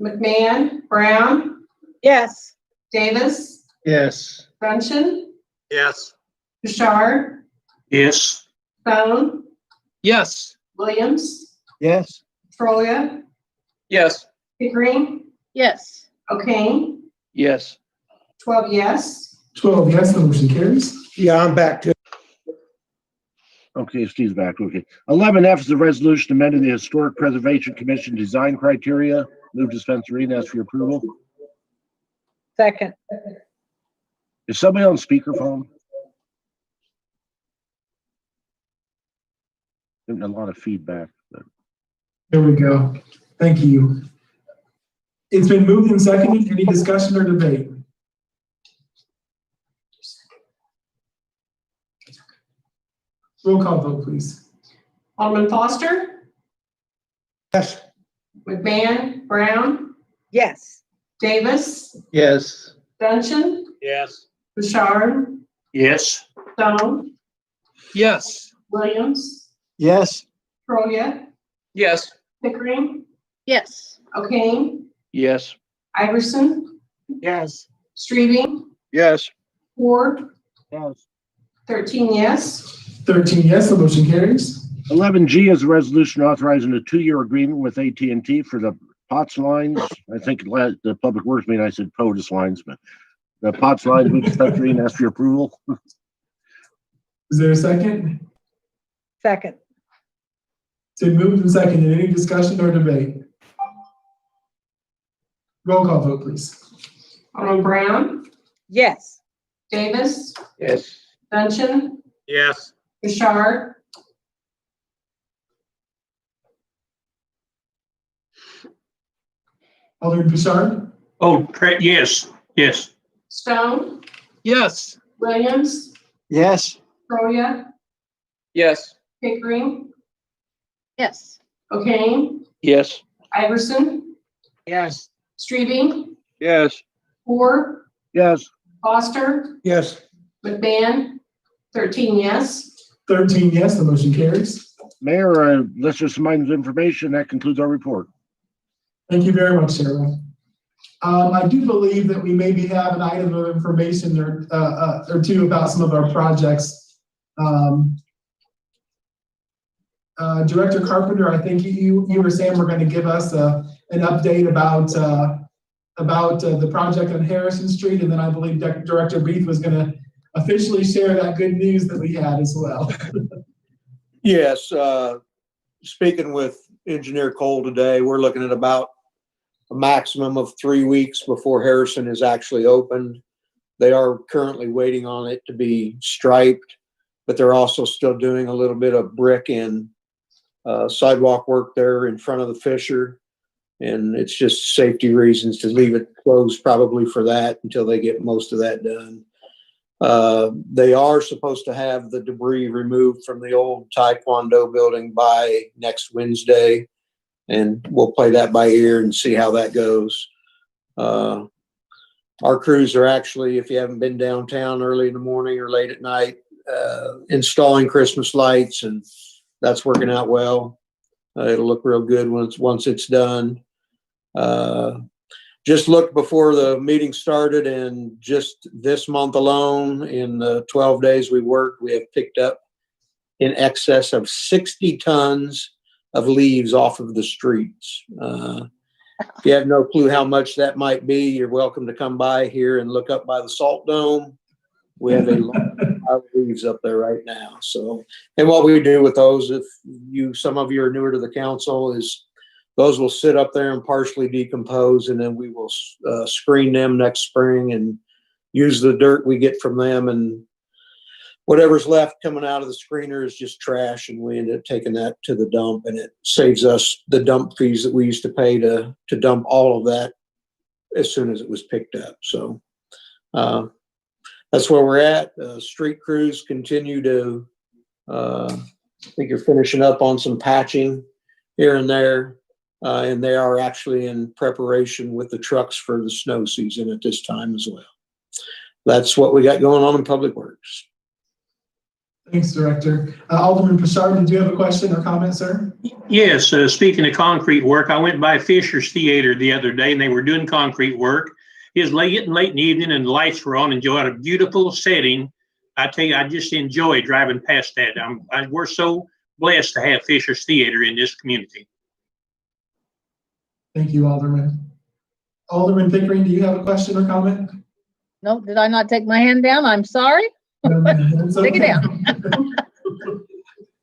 McMahon, Brown, Yes. Davis, Yes. Bunchen, Yes. Bouchard, Yes. Stone, Yes. Williams, Yes. Troya, Yes. Pickering, Yes. O'Kane, Yes. 12 yes. 12 yes, the motion carries. Yeah, I'm back to. Okay, Steve's back. Okay. 11F is a resolution amending the Historic Preservation Commission design criteria. Move to suspense the reading, ask for your approval. Second. Is somebody on speakerphone? Getting a lot of feedback. But There we go. Thank you. It's been moved and seconded. Any discussion or debate? Roll call vote, please. Alderman Foster, Yes. McMahon, Brown, Yes. Davis, Yes. Dunchen, Yes. Bouchard, Yes. Stone, Yes. Williams, Yes. Troya, Yes. Pickering, Yes. O'Kane, Yes. Iverson, Yes. Streebing, Yes. Ford, yes. 13 yes. 13 yes, the motion carries. 11G is a resolution authorizing a 2-year agreement with AT&T for the POTS lines. I think the Public Works meeting, I said POTUS lines, but the POTS lines, we discussed reading, ask for your approval. Is there a second? Second. It's been moved and seconded. Any discussion or debate? Roll call vote, please. Alderman Brown, Yes. Davis, Yes. Dunchen, Yes. Bouchard, Alderman Bouchard? Oh, yes. Yes. Stone, Yes. Williams, Yes. Troya, Yes. Pickering, Yes. O'Kane, Yes. Iverson, Yes. Streebing, Yes. Ford, Yes. Foster, Yes. McMahon, 13 yes. 13 yes, the motion carries. Mayor, unless there's some items of information, that concludes our report. Thank you very much, Sarah. I do believe that we maybe have an item of information or two about some of our projects. Director Carpenter, I think you were saying we're going to give us an update about the project on Harrison Street, and then I believe Director Beath was going to officially share that good news that we had as well. Yes, speaking with Engineer Cole today, we're looking at about a maximum of 3 weeks before Harrison is actually opened. They are currently waiting on it to be striped, but they're also still doing a little bit of brick and sidewalk work there in front of the fissure. And it's just safety reasons to leave it closed probably for that until they get most of that done. They are supposed to have the debris removed from the old Taekwondo building by next Wednesday, and we'll play that by ear and see how that goes. Our crews are actually, if you haven't been downtown early in the morning or late at night, installing Christmas lights, and that's working out well. It'll look real good once it's done. Just looked before the meeting started, and just this month alone, in the 12 days we worked, we have picked up in excess of 60 tons of leaves off of the streets. If you have no clue how much that might be, you're welcome to come by here and look up by the Salt Dome. We have a lot of leaves up there right now. So, and what we do with those, if some of you are newer to the council, is those will sit up there and partially decompose, and then we will screen them next spring and use the dirt we get from them, and whatever's left coming out of the screener is just trash, and we end up taking that to the dump, and it saves us the dump fees that we used to pay to dump all of that as soon as it was picked up. So that's where we're at. Street crews continue to, I think you're finishing up on some patching here and there. And they are actually in preparation with the trucks for the snow season at this time as well. That's what we got going on in Public Works. Thanks, Director. Alderman Pashard, did you have a question or comment, sir? Yes, speaking of concrete work, I went by Fisher's Theater the other day and they were doing concrete work. It was late in the evening and the lights were on and you had a beautiful setting. I tell you, I just enjoy driving past that. We're so blessed to have Fisher's Theater in this community. Thank you, Alderman. Alderman Pickering, do you have a question or comment? No, did I not take my hand down? I'm sorry. It's Take it okay. down.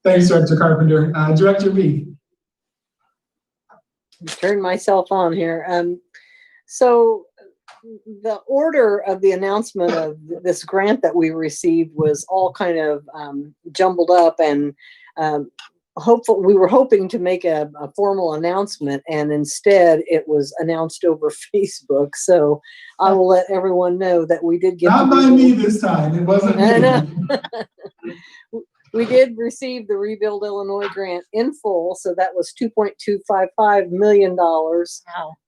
Thanks, Director Carpenter. Director Reed. Turn myself on here. So the order of the announcement of this grant that we received was all kind of jumbled up, and we were hoping to make a formal announcement, and instead it was announced over Facebook. So I will let everyone know that we did get. Not by me this time. It wasn't me. We did receive the Rebuild Illinois grant in full, so that was $2.255 million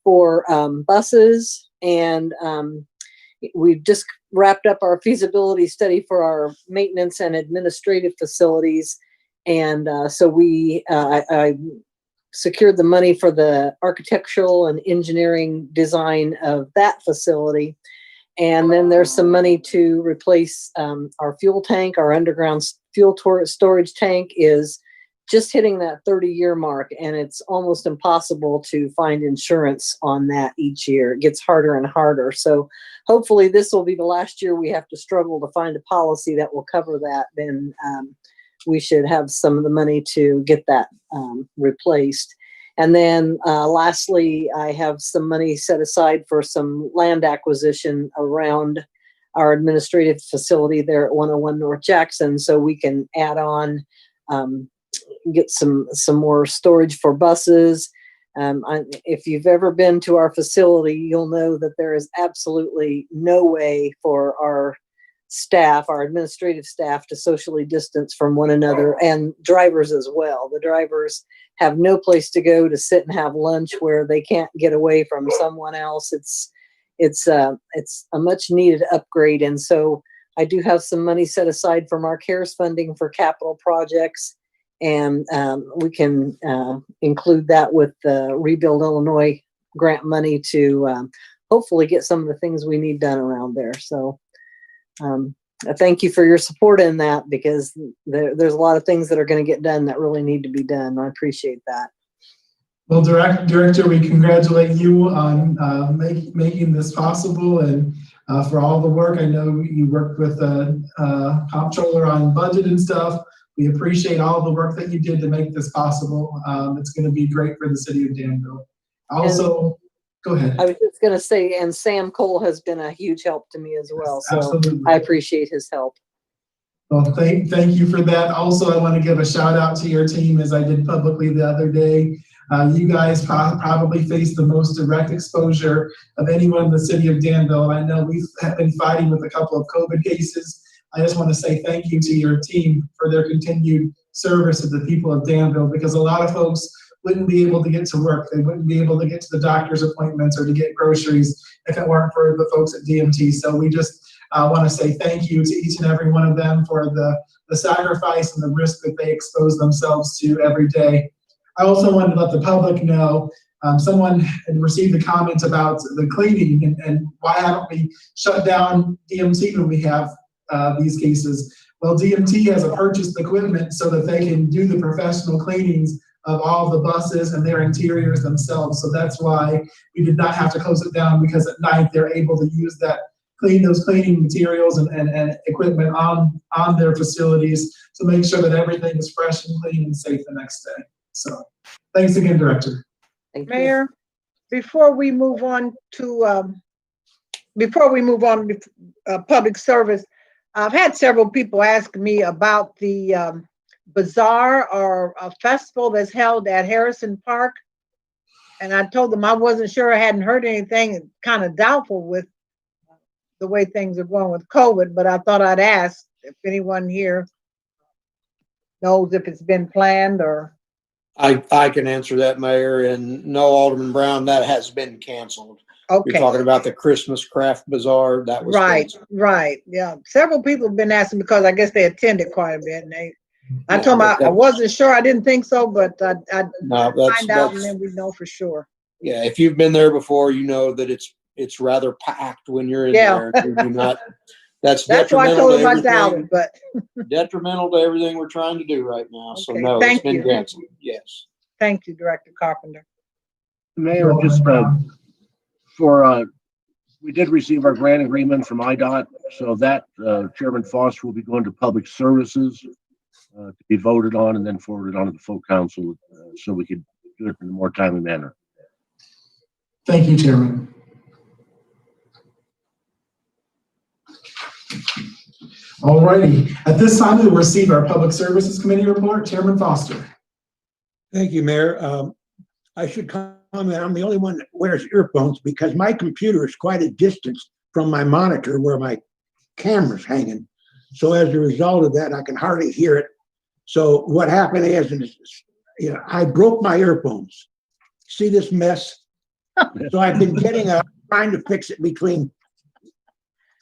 for buses, and we've just wrapped up our feasibility study for our maintenance and administrative facilities, and so I secured the money for the architectural and engineering design of that facility. And then there's some money to replace our fuel tank. Our underground fuel storage tank is just hitting that 30-year mark, and it's almost impossible to find insurance on that each year. It gets harder and harder. So hopefully this will be the last year we have to struggle to find a policy that will cover that. Then we should have some of the money to get that replaced. And then lastly, I have some money set aside for some land acquisition around our administrative facility there at 101 North Jackson, so we can add on, get some more storage for buses. If you've ever been to our facility, you'll know that there is absolutely no way for our staff, our administrative staff, to socially distance from one another, and drivers as well. The drivers have no place to go to sit and have lunch where they can't get away from someone else. It's a much needed upgrade. And so I do have some money set aside from our CARES funding for capital projects. And we can include that with the Rebuild Illinois grant money to hopefully get some of the things we need done around there. So I thank you for your support in that, because there's a lot of things that are going to get done that really need to be done. I appreciate that. Well, Director, we congratulate you on making this possible, and for all the work. I know you worked with Comptroller on budget and stuff. We appreciate all the work that you did to make this possible. It's going to be great for the city of Danville. Also, go ahead. I was just going to say, and Sam Cole has been a huge help to me as well. So Absolutely. I appreciate his help. Well, thank you for that. Also, I want to give a shout out to your team, as I did publicly the other day. You guys probably face the most direct exposure of anyone in the city of Danville. I know we've been fighting with a couple of COVID cases. I just want to say thank you to your team for their continued service to the people of Danville, because a lot of folks wouldn't be able to get to work. They wouldn't be able to get to the doctor's appointments or to get groceries if it weren't for the folks at DMT. So we just want to say thank you to each and every one of them for the sacrifice and the risk that they expose themselves to every day. I also wanted to let the public know, someone had received a comment about the cleaning and why haven't we shut down DMT when we have these cases. Well, DMT has purchased equipment so that they can do the professional cleanings of all the buses and their interiors themselves. So that's why we did not have to close it down, because at night they're able to use those cleaning materials and equipment on their facilities to make sure that everything is fresh and clean and safe the next day. So thanks again, Director. Thank Mayor, you. before we move on to public service, I've had several people ask me about the bazaar or a festival that's held at Harrison Park. And I told them I wasn't sure, I hadn't heard anything, kind of doubtful with the way things are going with COVID, but I thought I'd ask if anyone here knows if it's been planned or. I can answer that, Mayor, and no, Alderman Brown, that has been canceled. You're Okay, talking about the Christmas craft bazaar. That was right, canceled. right, yeah. Several people have been asking because I guess they attended quite a bit, and I Yeah, told them I that- wasn't sure. I didn't think so, but I No, find out and then we know for sure. yeah. If you've been there before, you know that it's rather packed when you're in Yeah. there. You do not. That's That's why I detrimental told to them I doubt everything. it, but Detrimental to everything we're trying to do right now. So Okay, no, it's thank been you. canceled. Yes. thank you, Director Carpenter. Mayor, just we did receive our grant agreement from IDOT, so that Chairman Foster will be going to Public Services to be voted on and then forwarded on to the full council so we could do it in a more timely manner. Thank you, Chairman. All righty. At this time, we will receive our Public Services Committee report. Chairman Foster. Thank you, Mayor. I should comment, I'm the only one that wears earphones because my computer is quite a distance from my monitor where my camera's hanging. So as a result of that, I can hardly hear it. So what happened is, I broke my earphones. See this mess? So I've been trying to fix it between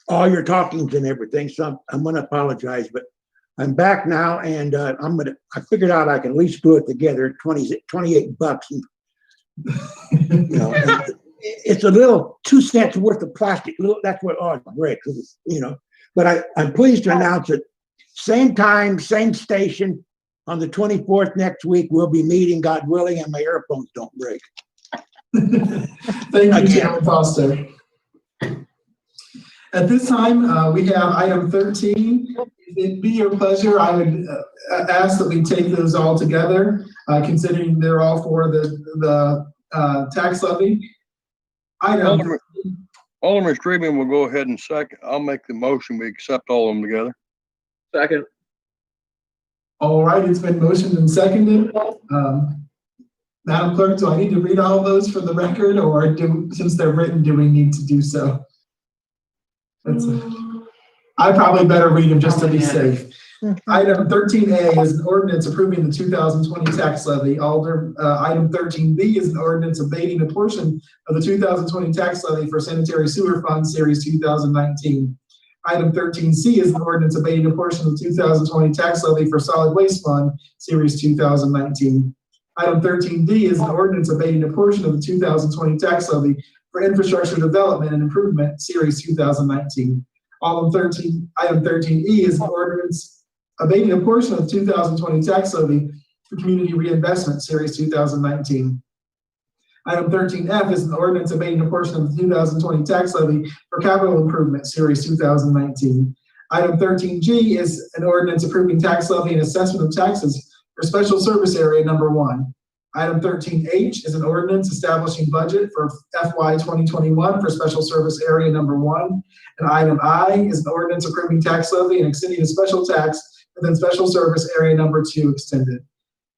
all your talkings and everything. So I'm going to apologize, but I'm back now, and I figured out I can at least glue it together, $28. And it's a little 2 cents worth of plastic. That's what breaks, But I'm pleased to announce that same time, same station on the 24th next week, we'll be meeting, God willing, and my earphones don't break. Thank you, Chairman Foster. At this time, we have item 13. If it be your pleasure, I would ask that we take those all together, considering they're all for the tax levy. Alderman Streetman will go ahead and second. I'll make the motion. We accept all of them together. Second. All right, it's been motioned and seconded. Madam Clerk, do I need to read all of those for the record, or since they're written, do we need to do so? I probably better read them just to be safe. Item 13A is an ordinance approving the 2020 tax levy. Item 13B is an ordinance abating a portion of the 2020 tax levy for sanitary sewer fund series 2019. Item 13C is an ordinance abating a portion of the 2020 tax levy for solid waste fund series 2019. Item 13D is an ordinance abating a portion of the 2020 tax levy for infrastructure development and improvement series 2019. Item 13E is an ordinance abating a portion of the 2020 tax levy for community reinvestment series 2019. Item 13F is an ordinance abating a portion of the 2020 tax levy for capital improvement series 2019. Item 13G is an ordinance approving tax levy and assessment of taxes for special service area number 1. Item 13H is an ordinance establishing budget for FY 2021 for special service area number 1. And item I is an ordinance approving tax levy and extending a special tax within special service area number 2 extended.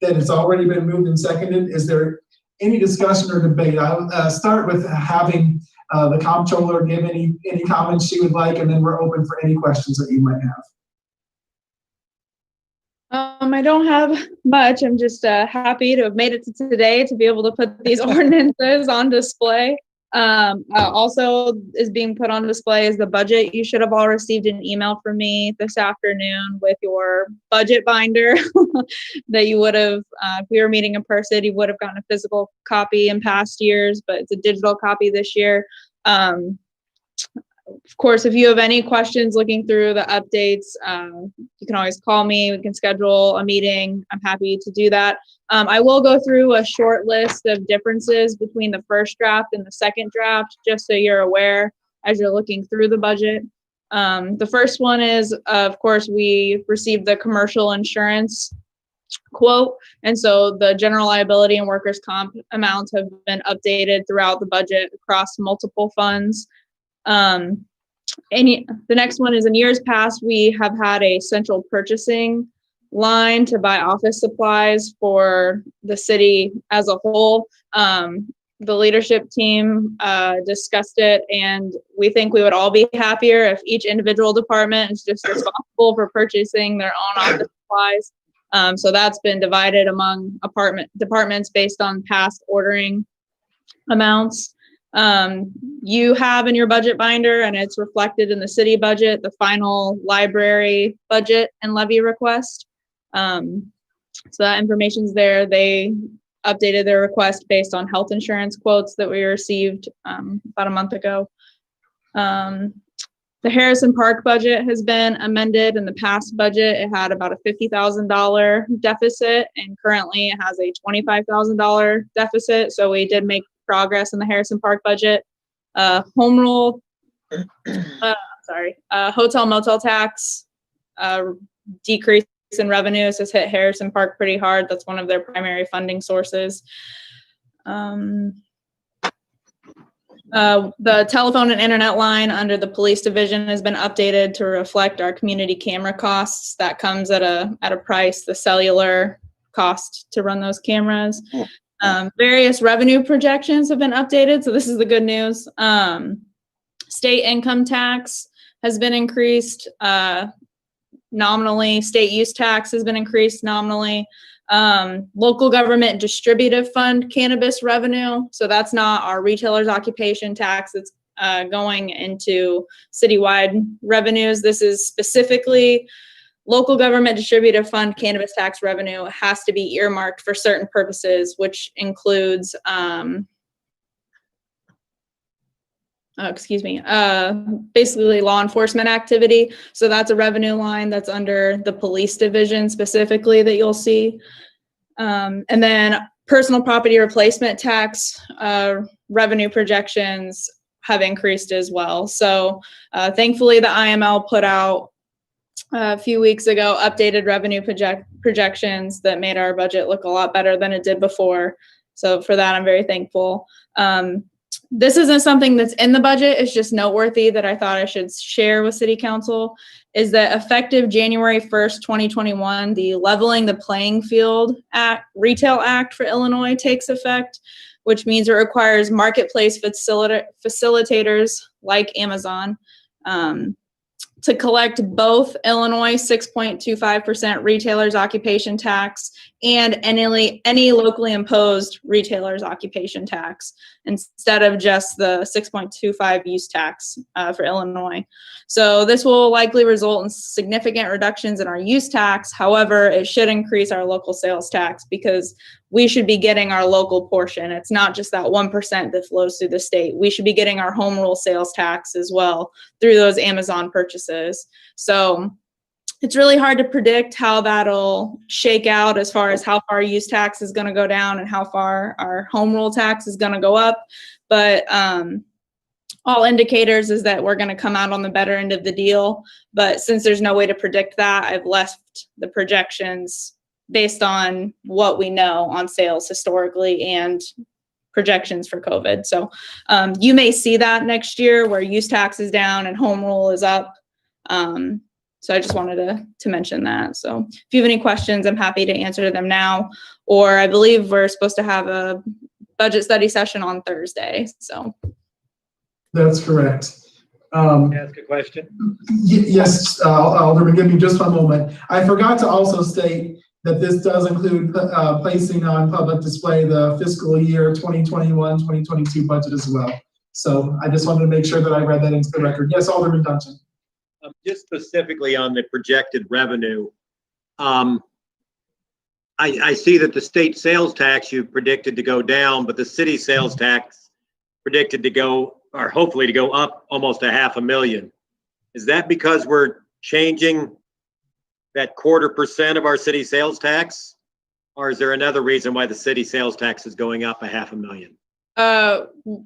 Then it's already been moved and seconded. Is there any discussion or debate? I'll start with having the comptroller give any comments she would like, and then we're open for any questions that you might have. I don't have much. I'm just happy to have made it to today to be able to put these ordinances on display. Also is being put on display is the budget. You should have all received an email from me this afternoon with your budget binder that you would have, if we were meeting in person, you would have gotten a physical copy in past years, but it's a digital copy this year. Of course, if you have any questions looking through the updates, you can always call me. We can schedule a meeting. I'm happy to do that. I will go through a short list of differences between the first draft and the second draft, just so you're aware as you're looking through the budget. The first one is, of course, we received the commercial insurance quote. And so the general liability and workers' comp amounts have been updated throughout the budget across multiple funds. The next one is, in years past, we have had a central purchasing line to buy office supplies for the city as a whole. The leadership team discussed it, and we think we would all be happier if each individual department is just responsible for purchasing their own office supplies. So that's been divided among departments based on past ordering amounts. You have in your budget binder, and it's reflected in the city budget, the final library budget and levy request. So that information's there. They updated their request based on health insurance quotes that we received about a month ago. The Harrison Park budget has been amended. In the past budget, it had about a $50,000 deficit, and currently it has a $25,000 deficit. So we did make progress in the Harrison Park budget. Home rule, hotel motel tax decrease in revenues has hit Harrison Park pretty hard. That's one of their primary funding sources. The telephone and internet line under the police division has been updated to reflect our community camera costs. That comes at a price, the cellular cost to run those cameras. Various revenue projections have been updated. So this is the good news. State income tax has been increased nominally. State use tax has been increased nominally. Local government distributive fund cannabis revenue. So that's not our retailers occupation tax. It's going into citywide revenues. This is specifically local government distributive fund cannabis tax revenue has to be earmarked for certain purposes, which includes, basically law enforcement activity. So that's a revenue line that's under the police division specifically that you'll see. And then personal property replacement tax revenue projections have increased as well. So thankfully the IML put out a few weeks ago updated revenue projections that made our budget look a lot better than it did before. So for that, I'm very thankful. This isn't something that's in the budget. It's just noteworthy that I thought I should share with City Council, is that effective January 1st, 2021, the Leveling the Playing Field Act, Retail Act for Illinois takes effect, which means it requires marketplace facilitators like Amazon to collect both Illinois 6.25% retailers occupation tax and any locally imposed retailers occupation tax instead of just the 6.25 use tax for Illinois. So this will likely result in significant reductions in our use tax. However, it should increase our local sales tax because we should be getting our local portion. It's not just that 1% that flows through the state. We should be getting our home rule sales tax as well through those Amazon purchases. So it's really hard to predict how that'll shake out as far as how far use tax is going to go down and how far our home rule tax is going to go up. But all indicators is that we're going to come out on the better end of the deal. But since there's no way to predict that, I've left the projections based on what we know on sales historically and projections for COVID. So you may see that next year where use tax is down and home rule is up. So I just wanted to mention that. So if you have any questions, I'm happy to answer them now. Or I believe we're supposed to have a budget study session on Thursday. So that's correct. Ask a question? Yes, Alderman, give me just one moment. I forgot to also state that this does include placing on public display the fiscal year 2021-2022 budget as well. So I just wanted to make sure that I read that into the record. Yes, Alderman Duncan. Just specifically on the projected revenue, I see that the state sales tax you predicted to go down, but the city sales tax predicted to go, or hopefully to go up almost $500,000. Is that because we're changing that 0.25% of our city sales tax? Or is there another reason why the city sales tax is going up $500,000?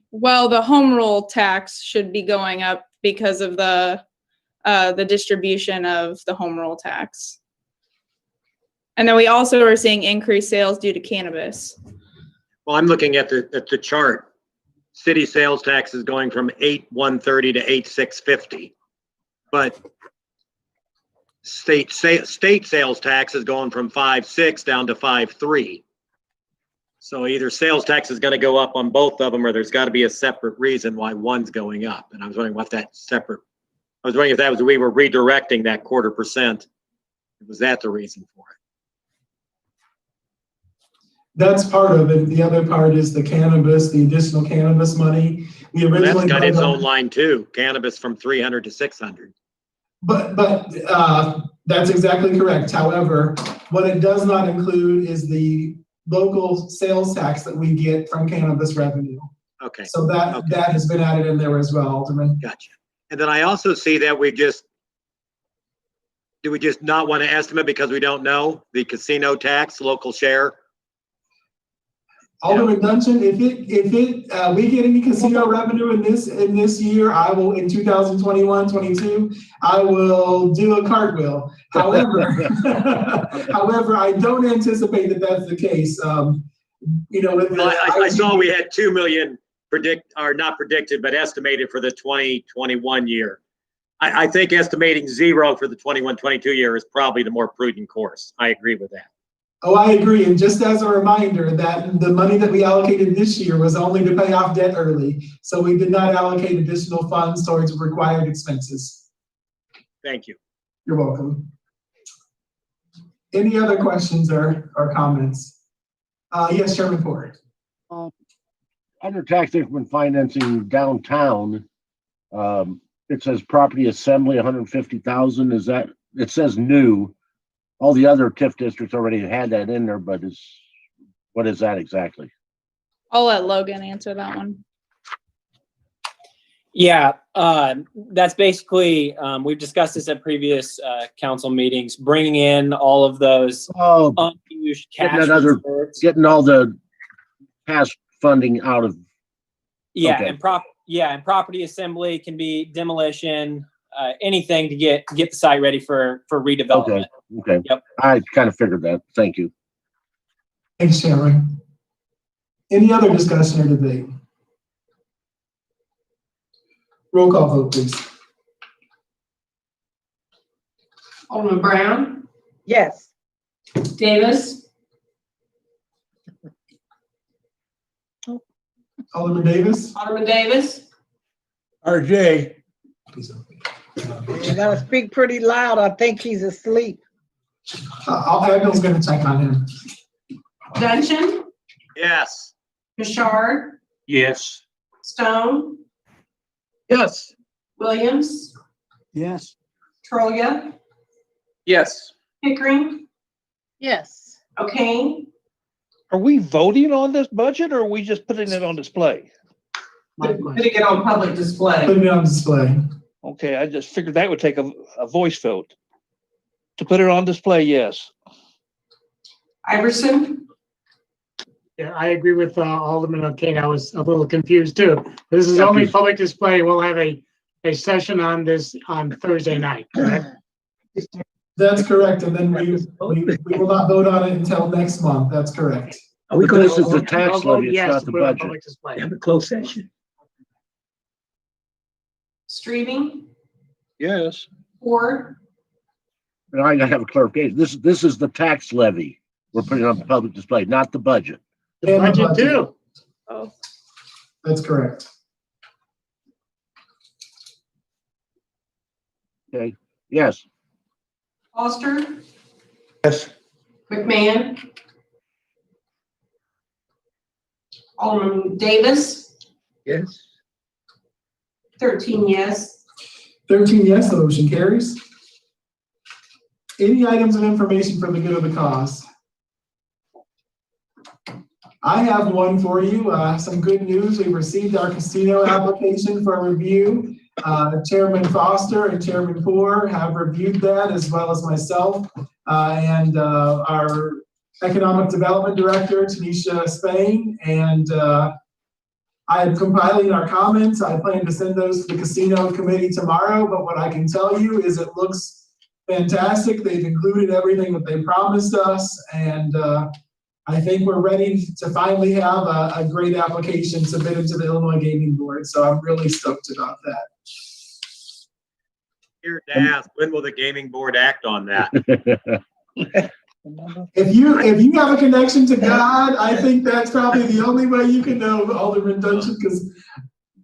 Well, the home rule tax should be going up because of the distribution of the home rule tax. And then we also are seeing increased sales due to cannabis. Well, I'm looking at the chart. City sales tax is going from 8,130 to 8,650, but state sales tax is going from 5.6 down to 5.3. So either sales tax is going to go up on both of them, or there's got to be a separate reason why one's going up. And I was wondering what that separate. I was wondering if that was we were redirecting that 0.25%. Was that the reason for it? That's part of it. The other part is the cannabis, the additional cannabis money. We Well, originally. that's got its voted on- own line too, cannabis from 300 to 600. But that's exactly correct. However, what it does not include is the local sales tax that we get from cannabis revenue. Okay. So that has been added in there as well, Alderman. Gotcha. And then I also see that do we just not want to estimate because we don't know the casino tax, local share? Alderman Dungeon, if we get any casino revenue in this year, I will, in 2021-22, I will do a cartwheel. However, I don't anticipate that that's the case. I saw we had 2 million not predicted, but estimated for the 2021 year. I think estimating zero for the 21-22 year is probably the more prudent course. I agree with that. Oh, I agree. And just as a reminder that the money that we allocated this year was only to pay off debt early. So we did not allocate additional funds towards required expenses. Thank you. You're welcome. Any other questions or comments? Yes, Chairman Ford. Under tax increment financing downtown, it says property assembly, 150,000. Is that, it says new. All the other TIF districts already had that in there, but what is that exactly? I'll let Logan answer that one. Yeah, that's basically, we've discussed this at previous council meetings, bringing in all of those unused cash reserves. Getting all the cash funding out of. Yeah, okay. and property assembly can be demolition, anything to get the site ready for redevelopment. Okay. Yep. I kind of figured that. Thank you. Thanks, Chairman. Any other discussion or debate? Roll call vote, please. Alderman Brown, Yes. Davis, Alderman Davis. Alderman Davis, RJ. You gotta speak pretty loud. I think he's asleep. Bill's going to check on him. Dungeon, Yes. Bouchard, Yes. Stone, Yes. Williams, Yes. Troya, Yes. Pickering, Yes. O'Kane, Are we voting on this budget or are we just putting it on display? putting it on public display. Putting it on display. Okay, I just figured that would take a voice vote. To put it on display, yes. Iverson, Yeah, I agree with Alderman O'Kane. I was a little confused too. This is only public display. We'll have a session on this on Thursday night, correct? That's correct. And then we will not vote on it until next month. That's correct. Are we going to? This is the tax levy. It's not the budget. Have a closed session. Streaming, Yes. Ford, And I have a clarification. This is the tax levy. We're putting on public display, not the budget. The budget too. Oh. That's correct. Okay. Yes. Foster, Yes. McMahon, Alderman Davis, Yes. 13 yes. 13 yes, the motion carries. Any items of information for the good of the cause? I have one for you. Some good news. We received our casino application for review. Chairman Foster and Chairman Poor have reviewed that, as well as myself and our Economic Development Director, Tanisha Spain. And I am compiling our comments. I plan to send those to the casino committee tomorrow, but what I can tell you is it looks fantastic. They've included everything that they promised us, and I think we're ready to finally have a great application submitted to the Illinois Gaming Board. So I'm really stoked about that. Here to ask, when will the gaming board act on that? If you have a connection to God, I think that's probably the only way you can know, Alderman Dungeon, because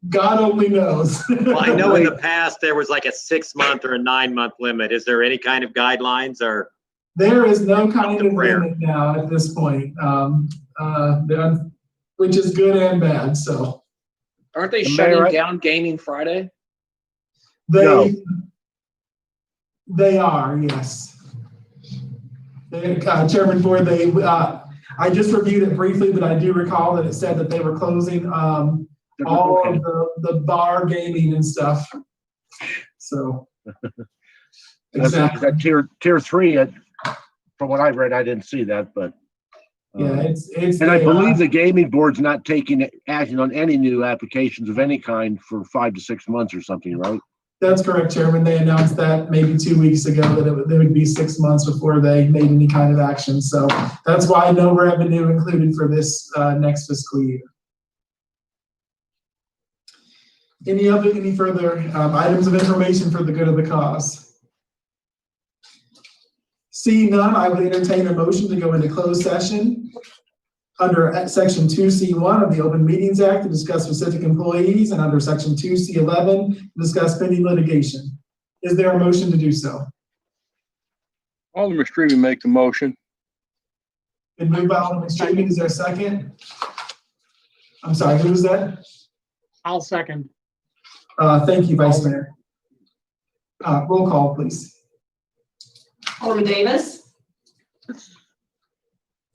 God only knows. Well, I know in the past there was like a 6-month or a 9-month limit. Is there any kind of guidelines or? There is no kind of limit now at this point. which is good and bad, so. Aren't they The shutting mayor- down gaming Friday? They are, yes. Chairman Ford, I just reviewed it briefly, but I do recall that it said that they were closing all of the bar gaming and stuff. So. Exactly. That tier 3, from what I've read, I didn't see that, but. Yeah, it's. And I believe the gaming board's not taking action on any new applications of any kind for 5 to 6 months or something, right? That's correct, Chairman. They announced that maybe 2 weeks ago that it would be 6 months before they made any kind of action. So that's why no revenue included for this next fiscal year. Any further items of information for the good of the cause? Seeing none, I would entertain a motion to go into closed session under Section 2C1 of the Open Meetings Act to discuss specific employees, and under Section 2C11 to discuss pending litigation. Is there a motion to do so? Alderman Strebe make the motion. Been moved by Alderman Strebe. Is there a second? I'm sorry, who was that? I'll second. Thank you, Vice Mayor. Roll call, please. Alderman Davis.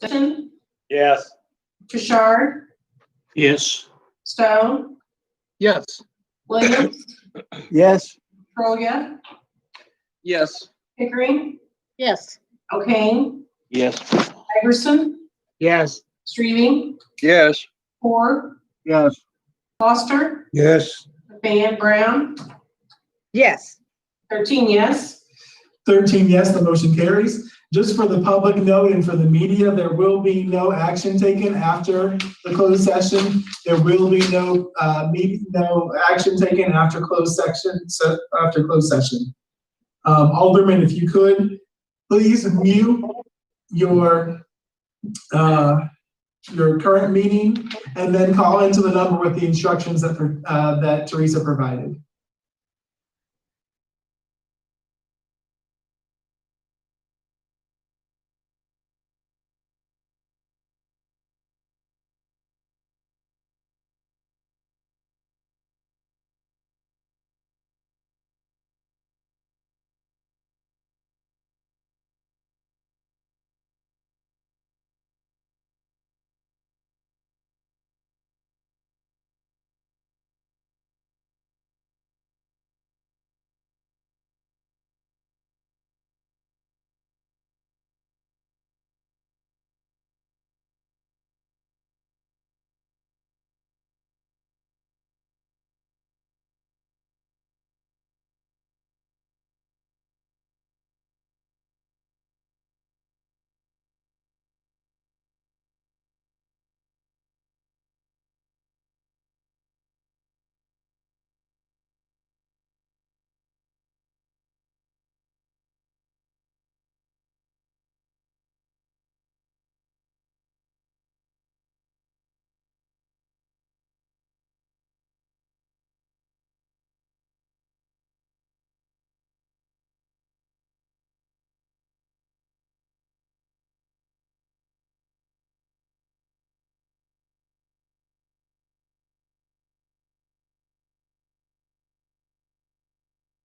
Session, Yes. Richard, Yes. Stone, Yes. Williams, Yes. Prolia, Yes. Pickering, Yes. O'Kane, Yes. Iverson, Yes. Streaming, Yes. Ford, Yes. Foster, Yes. McMahon, Brown, Yes. 13 yes. 13 yes, the motion carries. Just for the public note and for the media, there will be no action taken after the closed session. There will be no action taken after closed session. Alderman, if you could, please mute your current meeting and then call into the number with the instructions that Teresa provided.